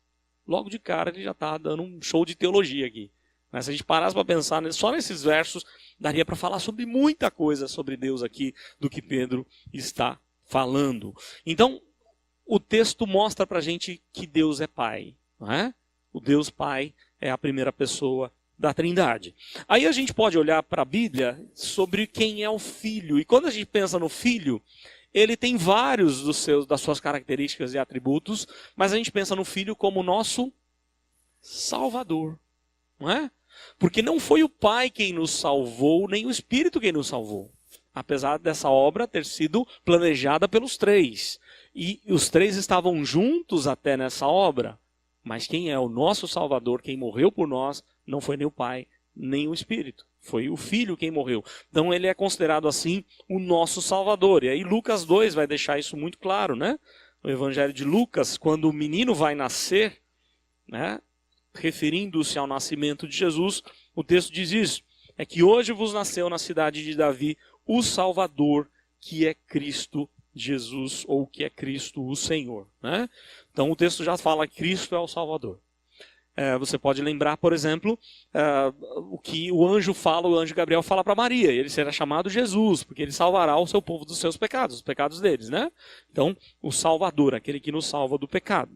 Logo de cara ele já está dando um show de teologia aqui. Mas se a gente parasse para pensar só nesses versos, daria para falar sobre muita coisa sobre Deus aqui, do que Pedro está falando. Então, o texto mostra para a gente que Deus é Pai. Não é? O Deus Pai é a primeira pessoa da Trindade. Aí a gente pode olhar para a Bíblia sobre quem é o Filho. E quando a gente pensa no Filho, ele tem vários das suas características e atributos, mas a gente pensa no Filho como nosso Salvador. Não é? Porque não foi o Pai quem nos salvou, nem o Espírito quem nos salvou. Apesar dessa obra ter sido planejada pelos três. E os três estavam juntos até nessa obra. Mas quem é o nosso Salvador, quem morreu por nós, não foi nem o Pai, nem o Espírito. Foi o Filho quem morreu. Então ele é considerado assim o nosso Salvador. E aí Lucas 2 vai deixar isso muito claro, né? No Evangelho de Lucas, quando o menino vai nascer, né? Referindo-se ao nascimento de Jesus, o texto diz isso. É que hoje vos nasceu na cidade de Davi o Salvador, que é Cristo Jesus, ou que é Cristo o Senhor. Né? Então o texto já fala que Cristo é o Salvador. Você pode lembrar, por exemplo, o que o anjo Gabriel fala para Maria. Ele será chamado Jesus, porque ele salvará o seu povo dos seus pecados, os pecados deles. Né? Então, o Salvador, aquele que nos salva do pecado.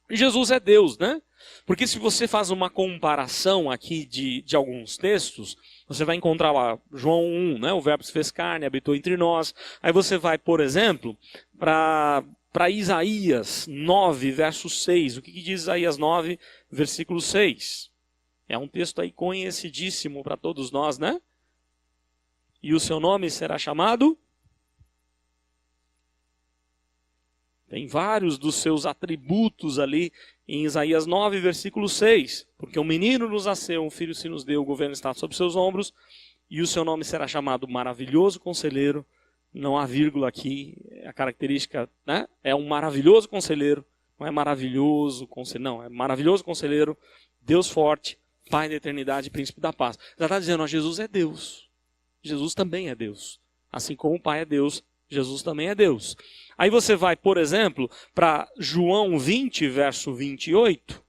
E Jesus é Deus, né? Porque se você faz uma comparação aqui de alguns textos, você vai encontrar lá João 1, né? O verbo se fez carne, habitou entre nós. Aí você vai, por exemplo, para Isaías 9, verso 6. O que diz Isaías 9, versículo 6? É um texto aí conhecidíssimo para todos nós, né? E o seu nome será chamado... Tem vários dos seus atributos ali em Isaías 9, versículo 6. Porque um menino nos nasceu, um filho se nos deu, o governo está sobre seus ombros, e o seu nome será chamado Maravilhoso Conselheiro. Não há vírgula aqui, a característica, né? É um maravilhoso conselheiro, não é maravilhoso conselheiro, não, é maravilhoso conselheiro, Deus forte, Pai da eternidade, Príncipe da paz. Já está dizendo, ó, Jesus é Deus. Jesus também é Deus. Assim como o Pai é Deus, Jesus também é Deus. Aí você vai, por exemplo, para João 20, verso 28.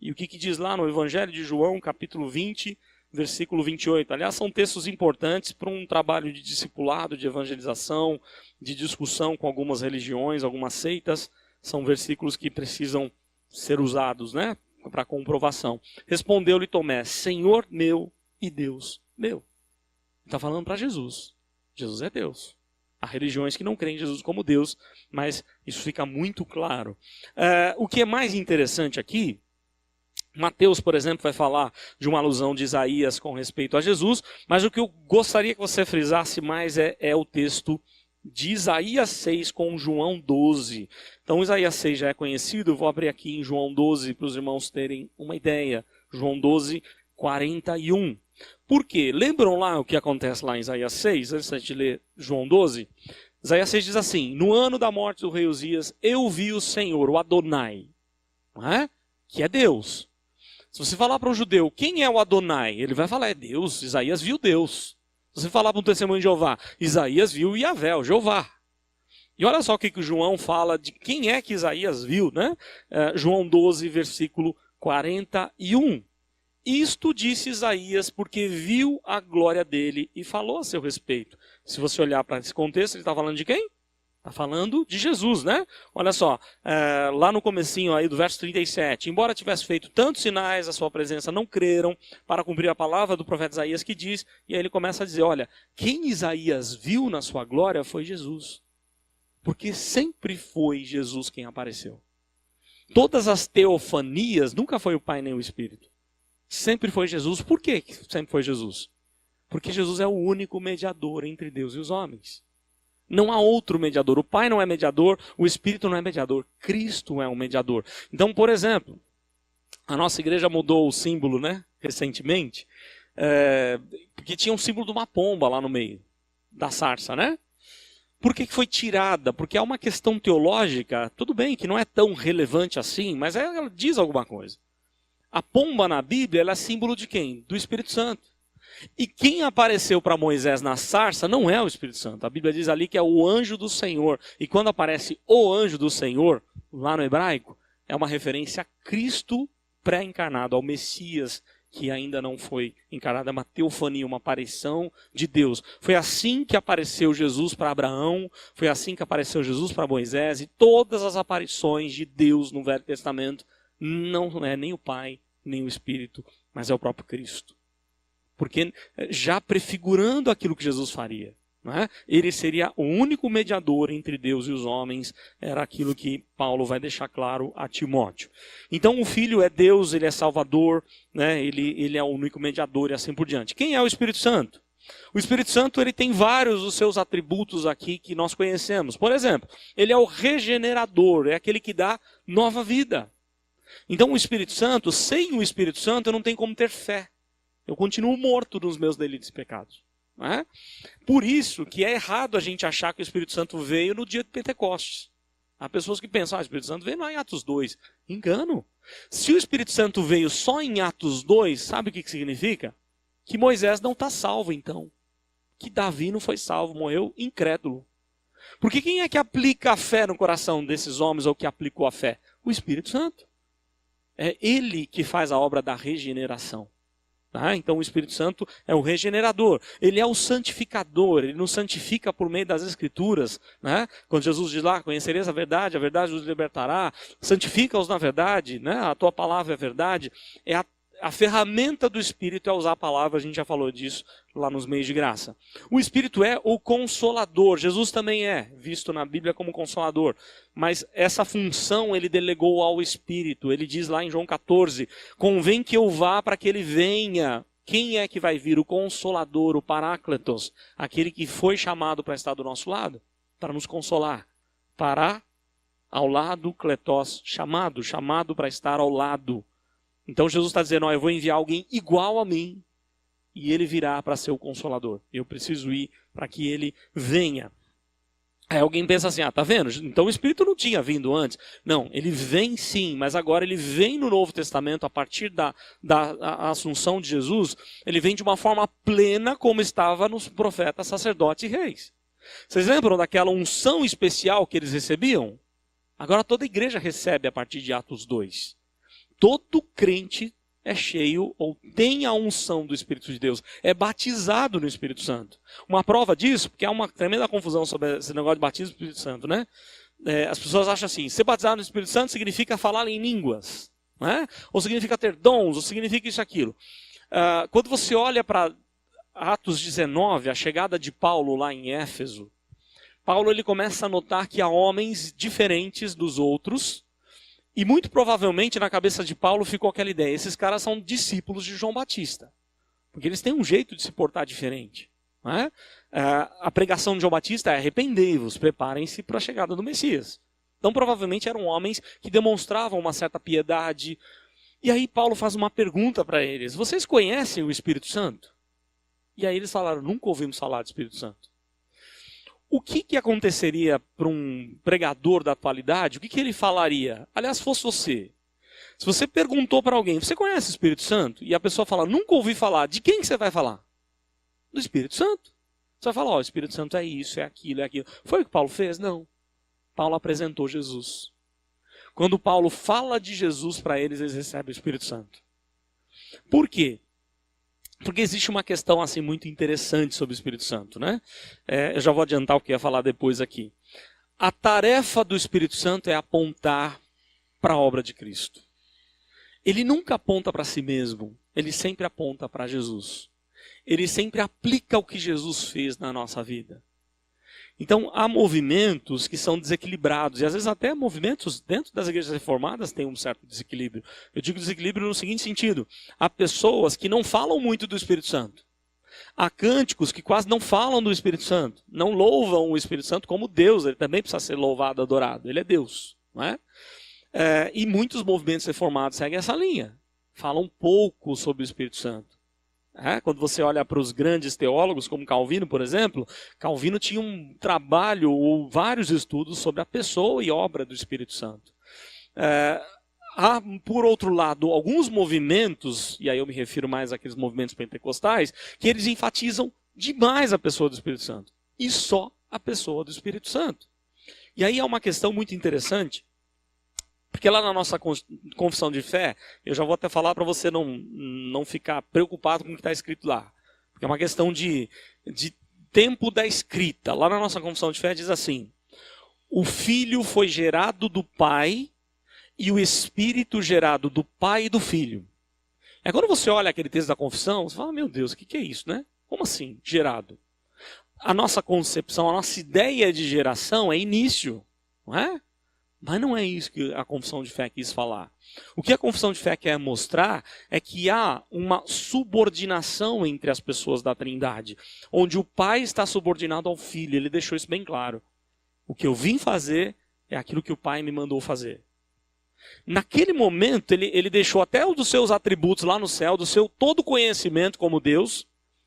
E o que diz lá no Evangelho de João, capítulo 20, versículo 28. Aliás, são textos importantes para um trabalho de discipulado, de evangelização, de discussão com algumas religiões, algumas seitas. São versículos que precisam ser usados, né, para comprovação. Respondeu-lhe Tomé, Senhor meu e Deus meu. Está falando para Jesus. Jesus é Deus. Há religiões que não creem em Jesus como Deus, mas isso fica muito claro. O que é mais interessante aqui, Mateus, por exemplo, vai falar de uma alusão de Isaías com respeito a Jesus, mas o que eu gostaria que você frisasse mais é o texto de Isaías 6 com João 12. Então, Isaías 6 já é conhecido, eu vou abrir aqui em João 12 para os irmãos terem uma ideia. João 12, 41. Por quê? Lembram lá o que acontece lá em Isaías 6, antes de ler João 12? Isaías 6 diz assim, no ano da morte do rei Uzias, eu vi o Senhor, o Adonai, não é? Que é Deus. Se você falar para um judeu, quem é o Adonai? Ele vai falar, é Deus, Isaías viu Deus. Se você falar para um testemunho de Jeová, Isaías viu Yahvé, o Jeová. E olha só o que o João fala de quem é que Isaías viu, né? João 12, versículo 41. Isto disse Isaías porque viu a glória dele e falou a seu respeito. Se você olhar para esse contexto, ele está falando de quem? Está falando de Jesus, né? Olha só, lá no comecinho aí do verso 37. Embora tivesse feito tantos sinais, a sua presença não creram para cumprir a palavra do profeta Isaías que diz. E aí ele começa a dizer, olha, quem Isaías viu na sua glória foi Jesus. Porque sempre foi Jesus quem apareceu. Todas as teofanias, nunca foi o Pai nem o Espírito. Sempre foi Jesus. Por que sempre foi Jesus? Porque Jesus é o único mediador entre Deus e os homens. Não há outro mediador. O Pai não é mediador, o Espírito não é mediador. Cristo é um mediador. Então, por exemplo, a nossa igreja mudou o símbolo, né, recentemente, porque tinha um símbolo de uma pomba lá no meio da sarça, né? Por que foi tirada? Porque é uma questão teológica, tudo bem que não é tão relevante assim, mas ela diz alguma coisa. A pomba na Bíblia ela é símbolo de quem? Do Espírito Santo. E quem apareceu para Moisés na sarça não é o Espírito Santo. A Bíblia diz ali que é o anjo do Senhor. E quando aparece o anjo do Senhor, lá no hebraico, é uma referência a Cristo pré-encarnado, ao Messias, que ainda não foi encarnado. É uma teofania, uma aparição de Deus. Foi assim que apareceu Jesus para Abraão, foi assim que apareceu Jesus para Moisés, e todas as aparições de Deus no Velho Testamento não é nem o Pai, nem o Espírito, mas é o próprio Cristo. Porque já prefigurando aquilo que Jesus faria, não é? Ele seria o único mediador entre Deus e os homens, era aquilo que Paulo vai deixar claro a Timóteo. Então o Filho é Deus, ele é Salvador, né? Ele é o único mediador e assim por diante. Quem é o Espírito Santo? O Espírito Santo ele tem vários dos seus atributos aqui que nós conhecemos. Por exemplo, ele é o regenerador, é aquele que dá nova vida. Então o Espírito Santo, sem o Espírito Santo eu não tenho como ter fé. Eu continuo morto nos meus delitos e pecados. Não é? Por isso que é errado a gente achar que o Espírito Santo veio no dia de Pentecostes. Há pessoas que pensam, o Espírito Santo veio lá em Atos 2. Engano. Se o Espírito Santo veio só em Atos 2, sabe o que significa? Que Moisés não está salvo então. Que Davi não foi salvo, morreu incrédulo. Porque quem é que aplica a fé no coração desses homens ou que aplicou a fé? O Espírito Santo. É ele que faz a obra da regeneração. Então o Espírito Santo é o regenerador, ele é o santificador, ele nos santifica por meio das Escrituras, né? Quando Jesus diz lá, conhecereis a verdade os libertará, santifica-os na verdade, né? A tua palavra é verdade, é a ferramenta do Espírito é usar a palavra, a gente já falou disso lá nos meios de graça. O Espírito é o Consolador, Jesus também é visto na Bíblia como Consolador, mas essa função ele delegou ao Espírito, ele diz lá em João 14, convém que eu vá para que ele venha. Quem é que vai vir? O Consolador, o Paráclitos, aquele que foi chamado para estar do nosso lado, para nos consolar. Pará, ao lado, kletos, chamado para estar ao lado. Então Jesus está dizendo, eu vou enviar alguém igual a mim e ele virá para ser o Consolador. Eu preciso ir para que ele venha. Aí alguém pensa assim, tá vendo? Então o Espírito não tinha vindo antes. Não, ele vem sim, mas agora ele vem no Novo Testamento, a partir da assunção de Jesus, ele vem de uma forma plena como estava nos profetas, sacerdotes e reis. Vocês lembram daquela unção especial que eles recebiam? Agora toda a igreja recebe a partir de Atos 2. todo crente é cheio ou tem a unção do Espírito de Deus, é batizado no Espírito Santo. Uma prova disso, porque há uma tremenda confusão sobre esse negócio de batismo do Espírito Santo, né? As pessoas acham assim, ser batizado no Espírito Santo significa falar em línguas, né? Ou significa ter dons, ou significa isso e aquilo. Quando você olha para Atos 19, a chegada de Paulo lá em Éfeso, Paulo ele começa a notar que há homens diferentes dos outros, e muito provavelmente na cabeça de Paulo ficou aquela ideia, esses caras são discípulos de João Batista, porque eles têm um jeito de se portar diferente. Não é? A pregação de João Batista é arrependei-vos, preparem-se para a chegada do Messias. Então provavelmente eram homens que demonstravam uma certa piedade. E aí Paulo faz uma pergunta para eles, vocês conhecem o Espírito Santo? E aí eles falaram, nunca ouvimos falar do Espírito Santo. O que aconteceria para um pregador da atualidade? O que ele falaria? Aliás, fosse você. Se você perguntou para alguém, você conhece o Espírito Santo? E a pessoa fala, nunca ouvi falar. De quem que você vai falar? Do Espírito Santo. Você vai falar, o Espírito Santo é isso, é aquilo, é aquilo. Foi o que Paulo fez? Não. Paulo apresentou Jesus. Quando Paulo fala de Jesus para eles, eles recebem o Espírito Santo. Por quê? Porque existe uma questão assim muito interessante sobre o Espírito Santo, né? Eu já vou adiantar o que eu ia falar depois aqui. A tarefa do Espírito Santo é apontar para a obra de Cristo. Ele nunca aponta para si mesmo, ele sempre aponta para Jesus. Ele sempre aplica o que Jesus fez na nossa vida. Então, há movimentos que são desequilibrados, e às vezes até movimentos dentro das igrejas reformadas têm um certo desequilíbrio. Eu digo desequilíbrio no seguinte sentido, há pessoas que não falam muito do Espírito Santo. Há cânticos que quase não falam do Espírito Santo, não louvam o Espírito Santo como Deus, ele também precisa ser louvado, adorado, ele é Deus. Não é? E muitos movimentos reformados seguem essa linha, falam pouco sobre o Espírito Santo. Quando você olha para os grandes teólogos, como Calvino, por exemplo, Calvino tinha um trabalho ou vários estudos sobre a pessoa e obra do Espírito Santo. Há, por outro lado, alguns movimentos, e aí eu me refiro mais àqueles movimentos pentecostais, que eles enfatizam demais a pessoa do Espírito Santo. E só a pessoa do Espírito Santo. E aí há uma questão muito interessante, porque lá na nossa confissão de fé, eu já vou até falar para você não ficar preocupado com o que está escrito lá. Porque é uma questão de tempo da escrita. Lá na nossa confissão de fé diz assim, o Filho foi gerado do Pai e o Espírito gerado do Pai e do Filho. Quando você olha aquele texto da confissão, você fala, meu Deus, o que é isso, né? Como assim, gerado? A nossa concepção, a nossa ideia de geração é início, não é? Mas não é isso que a confissão de fé quis falar. O que a confissão de fé quer mostrar é que há uma subordinação entre as pessoas da Trindade, onde o Pai está subordinado ao Filho, ele deixou isso bem claro. O que eu vim fazer é aquilo que o Pai me mandou fazer. Naquele momento, ele deixou até os dos seus atributos lá no céu, do seu todo conhecimento como Deus,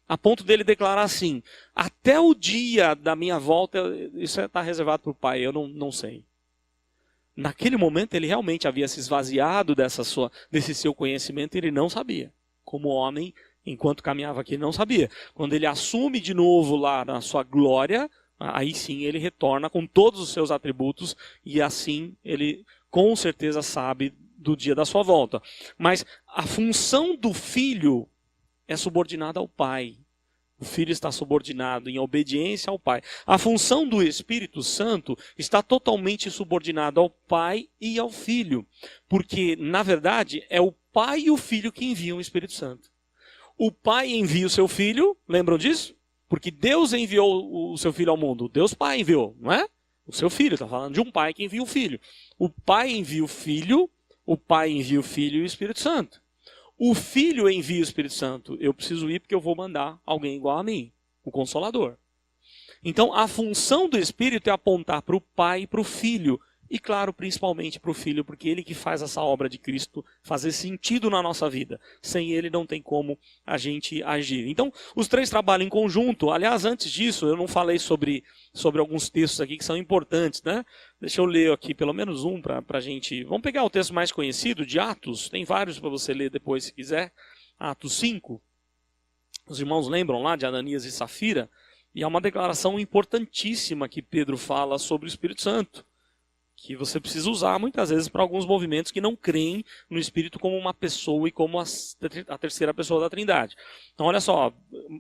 a ponto dele declarar assim, até o dia da minha volta, isso está reservado para o Pai, eu não sei. Naquele momento ele realmente havia se esvaziado desse seu conhecimento e ele não sabia. Como homem, enquanto caminhava aqui, ele não sabia. Quando ele assume de novo lá na sua glória, aí sim ele retorna com todos os seus atributos e assim ele com certeza sabe do dia da sua volta. Mas a função do Filho é subordinada ao Pai. O Filho está subordinado em obediência ao Pai. A função do Espírito Santo está totalmente subordinada ao Pai e ao Filho. Porque, na verdade, é o Pai e o Filho que enviam o Espírito Santo. O Pai envia o seu Filho, lembram disso? Porque Deus enviou o seu Filho ao mundo. Deus Pai enviou, não é? O seu Filho, está falando de um Pai que envia o Filho. O Pai envia o Filho, o Pai envia o Filho e o Espírito Santo. O Filho envia o Espírito Santo. Eu preciso ir porque eu vou mandar alguém igual a mim, o Consolador. Então, a função do Espírito é apontar para o Pai e para o Filho. E, claro, principalmente para o Filho, porque ele que faz essa obra de Cristo fazer sentido na nossa vida. Sem ele não tem como a gente agir. Então, os três trabalham em conjunto. Aliás, antes disso, eu não falei sobre alguns textos aqui que são importantes, né? Deixa eu ler aqui pelo menos um para a gente... Vamos pegar o texto mais conhecido de Atos. Tem vários para você ler depois, se quiser. Atos 5. Os irmãos lembram lá de Ananias e Safira? E há uma declaração importantíssima que Pedro fala sobre o Espírito Santo, que você precisa usar muitas vezes para alguns movimentos que não creem no Espírito como uma pessoa e como a terceira pessoa da Trindade. Então olha só,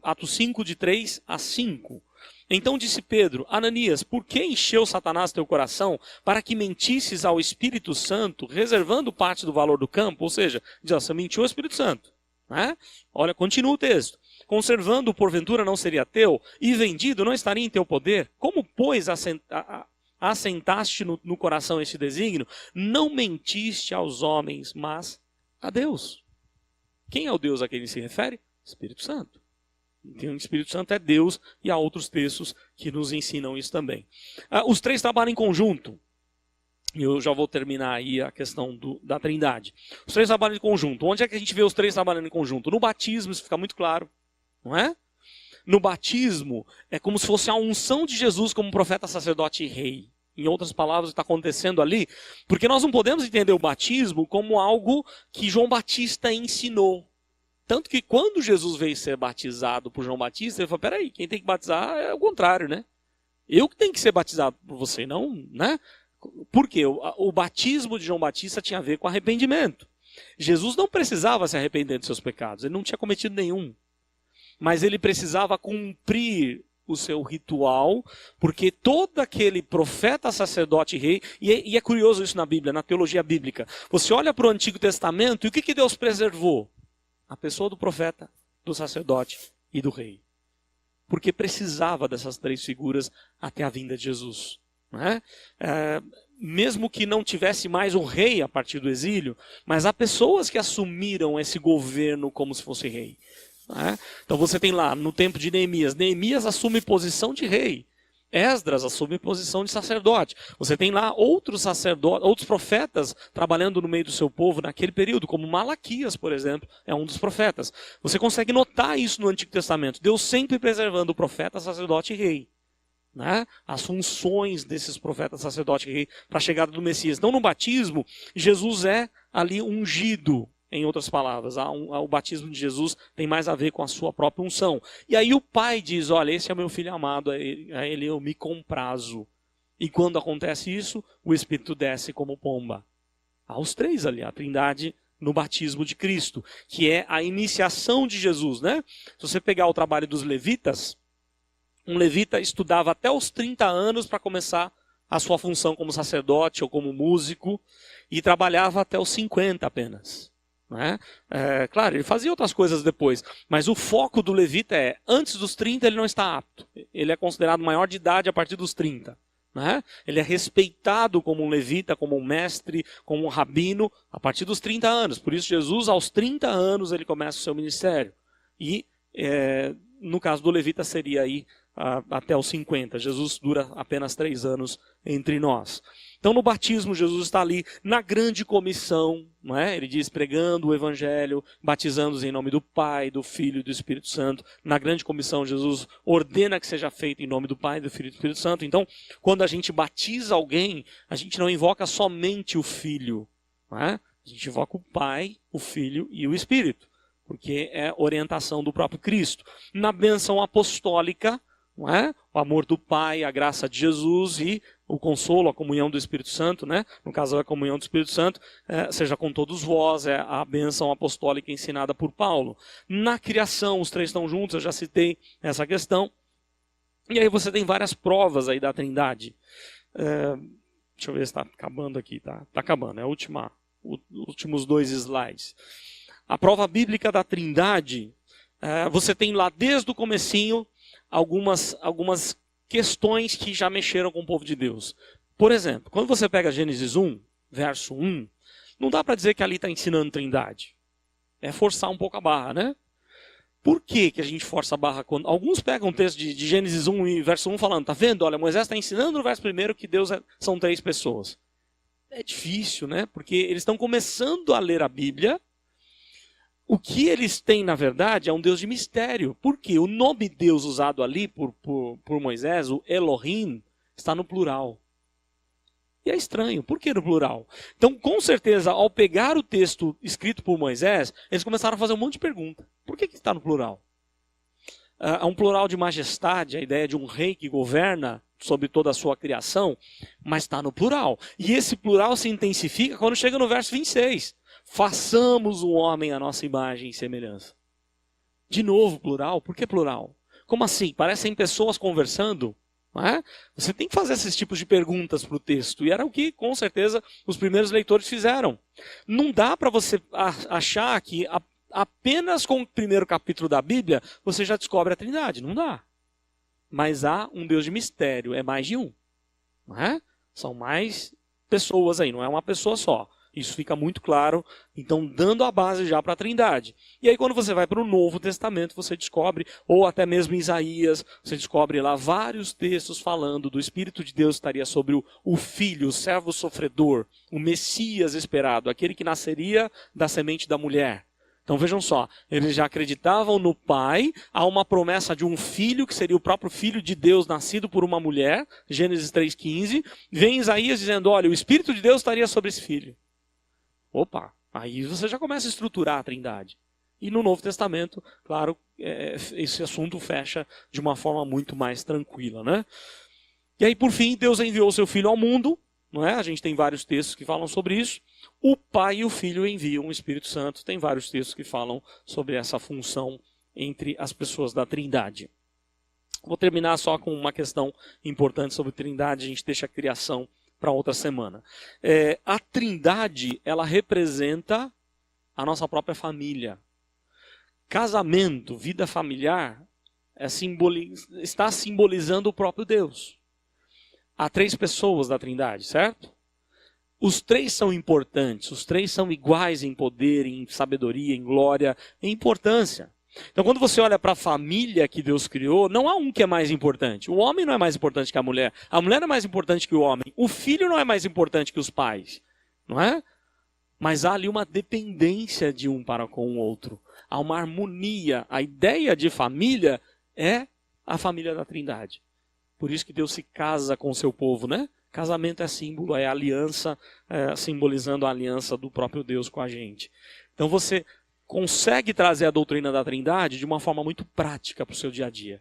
Atos 5, de 3 a 5. Então disse Pedro: Ananias, por que encheu Satanás teu coração para que mentisses ao Espírito Santo, reservando parte do valor do campo? Ou seja, diz, você mentiu ao Espírito Santo. Né? Olha, continua o texto. Conservando, porventura, não seria teu, e vendido, não estaria em teu poder? Como, pois, assentaste no coração este desígnio? Não mentiste aos homens, mas a Deus. Quem é o Deus a quem ele se refere? Espírito Santo. Então, o Espírito Santo é Deus, e há outros textos que nos ensinam isso também. Os três trabalham em conjunto. E eu já vou terminar aí a questão da Trindade. Os três trabalham em conjunto. Onde é que a gente vê os três trabalhando em conjunto? No batismo, isso fica muito claro. Não é? No batismo, é como se fosse a unção de Jesus como profeta, sacerdote e rei. Em outras palavras, está acontecendo ali. Porque nós não podemos entender o batismo como algo que João Batista ensinou. Tanto que quando Jesus veio ser batizado por João Batista, ele falou, peraí, quem tem que batizar é o contrário, né? Eu que tenho que ser batizado por você, não, né? Por quê? O batismo de João Batista tinha a ver com arrependimento. Jesus não precisava se arrepender dos seus pecados, ele não tinha cometido nenhum. Mas ele precisava cumprir o seu ritual, porque todo aquele profeta, sacerdote e rei, e é curioso isso na Bíblia, na teologia bíblica, você olha para o Antigo Testamento e o que Deus preservou? A pessoa do profeta, do sacerdote e do rei. Porque precisava dessas três figuras até a vinda de Jesus. Não é? Mesmo que não tivesse mais um rei a partir do exílio, mas há pessoas que assumiram esse governo como se fosse rei. Não é? Então você tem lá, no tempo de Neemias, Neemias assume posição de rei. Esdras assume posição de sacerdote. Você tem lá outros sacerdotes, outros profetas trabalhando no meio do seu povo naquele período, como Malaquias, por exemplo, é um dos profetas. Você consegue notar isso no Antigo Testamento. Deus sempre preservando o profeta, sacerdote e rei. Né? As funções desses profetas, sacerdote e rei para a chegada do Messias. Então no batismo, Jesus é ali ungido. Em outras palavras, o batismo de Jesus tem mais a ver com a sua própria unção. E aí o pai diz, olha, esse é meu filho amado, a ele eu me comprazo. E quando acontece isso, o Espírito desce como pomba. Há os três ali, a Trindade no batismo de Cristo, que é a iniciação de Jesus. Né? Se você pegar o trabalho dos levitas, um levita estudava até os 30 anos para começar a sua função como sacerdote ou como músico, e trabalhava até os 50 apenas. Né? Claro, ele fazia outras coisas depois, mas o foco do levita é, antes dos 30 ele não está apto, ele é considerado maior de idade a partir dos 30. Né? Ele é respeitado como um levita, como um mestre, como um rabino, a partir dos 30 anos. Por isso Jesus, aos 30 anos, ele começa o seu ministério. E no caso do levita seria aí até os 50. Jesus dura apenas 3 anos entre nós. Então no batismo Jesus está ali na grande comissão, não é? Ele diz pregando o evangelho, batizando-os em nome do Pai, do Filho e do Espírito Santo. Na grande comissão Jesus ordena que seja feito em nome do Pai, do Filho e do Espírito Santo. Então quando a gente batiza alguém, a gente não invoca somente o Filho, não é? A gente invoca o Pai, o Filho e o Espírito, porque é orientação do próprio Cristo. Na bênção apostólica, não é? O amor do Pai, a graça de Jesus e o consolo, a comunhão do Espírito Santo, né? No caso a comunhão do Espírito Santo, seja com todos vós, é a bênção apostólica ensinada por Paulo. Na criação, os três estão juntos, eu já citei essa questão. E aí você tem várias provas aí da Trindade. Deixa eu ver se está acabando aqui, tá? Está acabando, é os últimos 2 slides. A prova bíblica da Trindade, você tem lá desde o comecinho algumas questões que já mexeram com o povo de Deus. Por exemplo, quando você pega Gênesis 1, verso 1, não dá para dizer que ali está ensinando Trindade. É forçar um pouco a barra, né? Por que a gente força a barra? Alguns pegam o texto de Gênesis 1 e verso 1 falando, tá vendo? Olha, Moisés está ensinando no verso 1 que Deus são 3 pessoas. É difícil, né? Porque eles estão começando a ler a Bíblia. O que eles têm, na verdade, é um Deus de mistério. Por quê? O nome Deus usado ali por Moisés, o Elohim, está no plural. E é estranho. Por que no plural? Então, com certeza, ao pegar o texto escrito por Moisés, eles começaram a fazer um monte de perguntas. Por que está no plural? Há um plural de majestade, a ideia de um rei que governa, sobre toda a sua criação, mas está no plural. E esse plural se intensifica quando chega no verso 26. Façamos o homem à nossa imagem e semelhança. De novo plural. Por que plural? Como assim? Parecem pessoas conversando? Não é? Você tem que fazer esses tipos de perguntas para o texto. E era o que, com certeza, os primeiros leitores fizeram. Não dá para você achar que apenas com o primeiro capítulo da Bíblia você já descobre a Trindade. Não dá. Mas há um Deus de mistério. É mais de um. Não é? São mais pessoas aí. Não é uma pessoa só. Isso fica muito claro, então dando a base já para a Trindade. E aí quando você vai para o Novo Testamento, você descobre, ou até mesmo em Isaías, você descobre lá vários textos falando do Espírito de Deus que estaria sobre o Filho, o servo sofredor, o Messias esperado, aquele que nasceria da semente da mulher. Então vejam só, eles já acreditavam no Pai, há uma promessa de um filho, que seria o próprio Filho de Deus nascido por uma mulher, Gênesis 3,15, vem Isaías dizendo, olha, o Espírito de Deus estaria sobre esse filho. Opa, aí você já começa a estruturar a Trindade. E no Novo Testamento, claro, esse assunto fecha de uma forma muito mais tranquila, né? E aí, por fim, Deus enviou o seu Filho ao mundo, não é? A gente tem vários textos que falam sobre isso. O Pai e o Filho enviam o Espírito Santo. Tem vários textos que falam sobre essa função entre as pessoas da Trindade. Vou terminar só com uma questão importante sobre Trindade. A gente deixa a criação para outra semana. A Trindade, ela representa a nossa própria família. Casamento, vida familiar, está simbolizando o próprio Deus. Há 3 pessoas da Trindade, certo? Os 3 são importantes, os 3 são iguais em poder, em sabedoria, em glória, em importância. Então, quando você olha para a família que Deus criou, não há um que é mais importante. O homem não é mais importante que a mulher não é mais importante que o homem, o filho não é mais importante que os pais, não é? Mas há ali uma dependência de um para com o outro. Há uma harmonia. A ideia de família é a família da Trindade. Por isso que Deus se casa com o seu povo, né? Casamento é símbolo, é aliança, simbolizando a aliança do próprio Deus com a gente. Então você consegue trazer a doutrina da Trindade de uma forma muito prática para o seu dia a dia.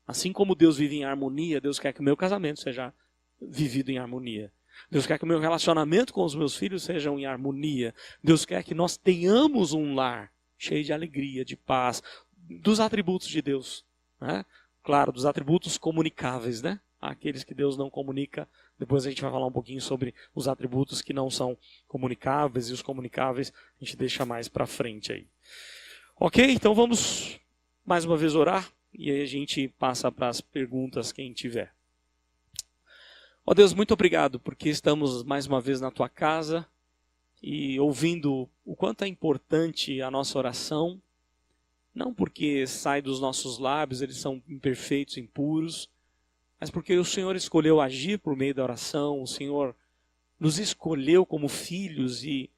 Assim como Deus vive em harmonia, Deus quer que o meu casamento seja vivido em harmonia. Deus quer que o meu relacionamento com os meus filhos sejam em harmonia. Deus quer que nós tenhamos um lar cheio de alegria, de paz, dos atributos de Deus, né? Claro, dos atributos comunicáveis, né? Aqueles que Deus não comunica. Depois a gente vai falar um pouquinho sobre os atributos que não são comunicáveis, e os comunicáveis a gente deixa mais para frente aí. Ok? Então vamos mais uma vez orar e aí a gente passa para as perguntas quem tiver. Ó Deus, muito obrigado porque estamos mais uma vez na Tua casa e ouvindo o quanto é importante a nossa oração, não porque sai dos nossos lábios, eles são imperfeitos, impuros, mas porque o Senhor escolheu agir por meio da oração, o Senhor nos escolheu como filhos e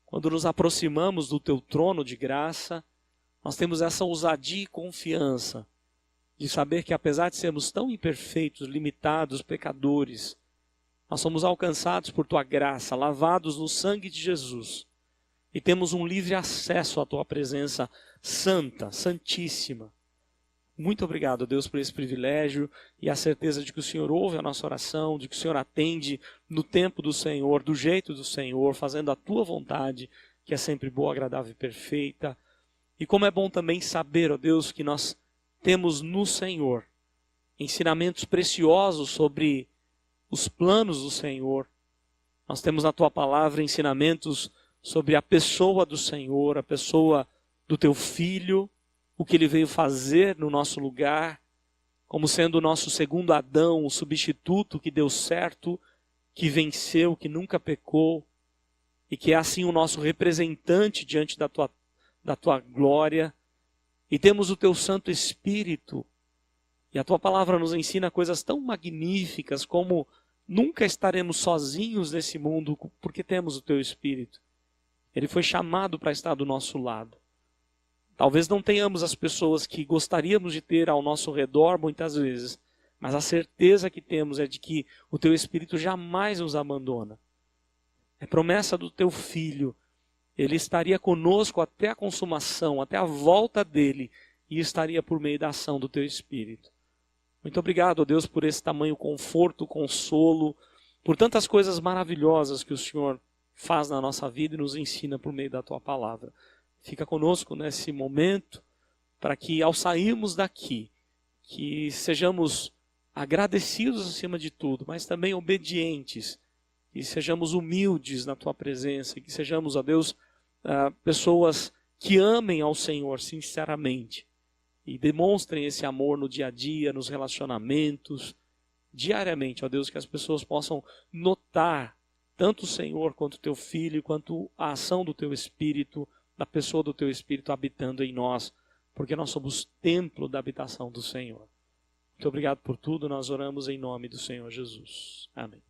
quando nos aproximamos do Teu trono de graça, nós temos essa ousadia e confiança de saber que apesar de sermos tão imperfeitos, limitados, pecadores, nós somos alcançados por Tua graça, lavados no sangue de Jesus e temos um livre acesso à Tua presença santa, santíssima. Muito obrigado, Deus, por esse privilégio e a certeza de que o Senhor ouve a nossa oração, de que o Senhor atende no tempo do Senhor, do jeito do Senhor, fazendo a Tua vontade, que é sempre boa, agradável e perfeita. E como é bom também saber, ó Deus, que nós temos no Senhor ensinamentos preciosos sobre os planos do Senhor. Nós temos na Tua palavra ensinamentos sobre a pessoa do Senhor, a pessoa do Teu Filho, o que Ele veio fazer no nosso lugar, como sendo o nosso segundo Adão, o substituto que deu certo, que venceu, que nunca pecou, e que é assim o nosso representante diante da tua glória. E temos o Teu Santo Espírito, e a Tua palavra nos ensina coisas tão magníficas como nunca estaremos sozinhos nesse mundo, porque temos o Teu Espírito. Ele foi chamado para estar do nosso lado. Talvez não tenhamos as pessoas que gostaríamos de ter ao nosso redor muitas vezes, mas a certeza que temos é de que o Teu Espírito jamais nos abandona. É promessa do Teu Filho. Ele estaria conosco até a consumação, até a volta dele, e estaria por meio da ação do Teu Espírito. Muito obrigado, ó Deus, por esse tamanho conforto, consolo, por tantas coisas maravilhosas que o Senhor faz na nossa vida e nos ensina por meio da Tua palavra. Fica conosco nesse momento, para que ao sairmos daqui, que sejamos agradecidos acima de tudo, mas também obedientes, que sejamos humildes na Tua presença, que sejamos, ó Deus, pessoas que amem ao Senhor sinceramente e demonstrem esse amor no dia a dia, nos relacionamentos, diariamente, ó Deus, que as pessoas possam notar tanto o Senhor quanto o Teu Filho, quanto a ação do Teu Espírito, da pessoa do Teu Espírito habitando em nós, porque nós somos templo da habitação do Senhor. Muito obrigado por tudo, nós oramos em nome do Senhor Jesus. Amém.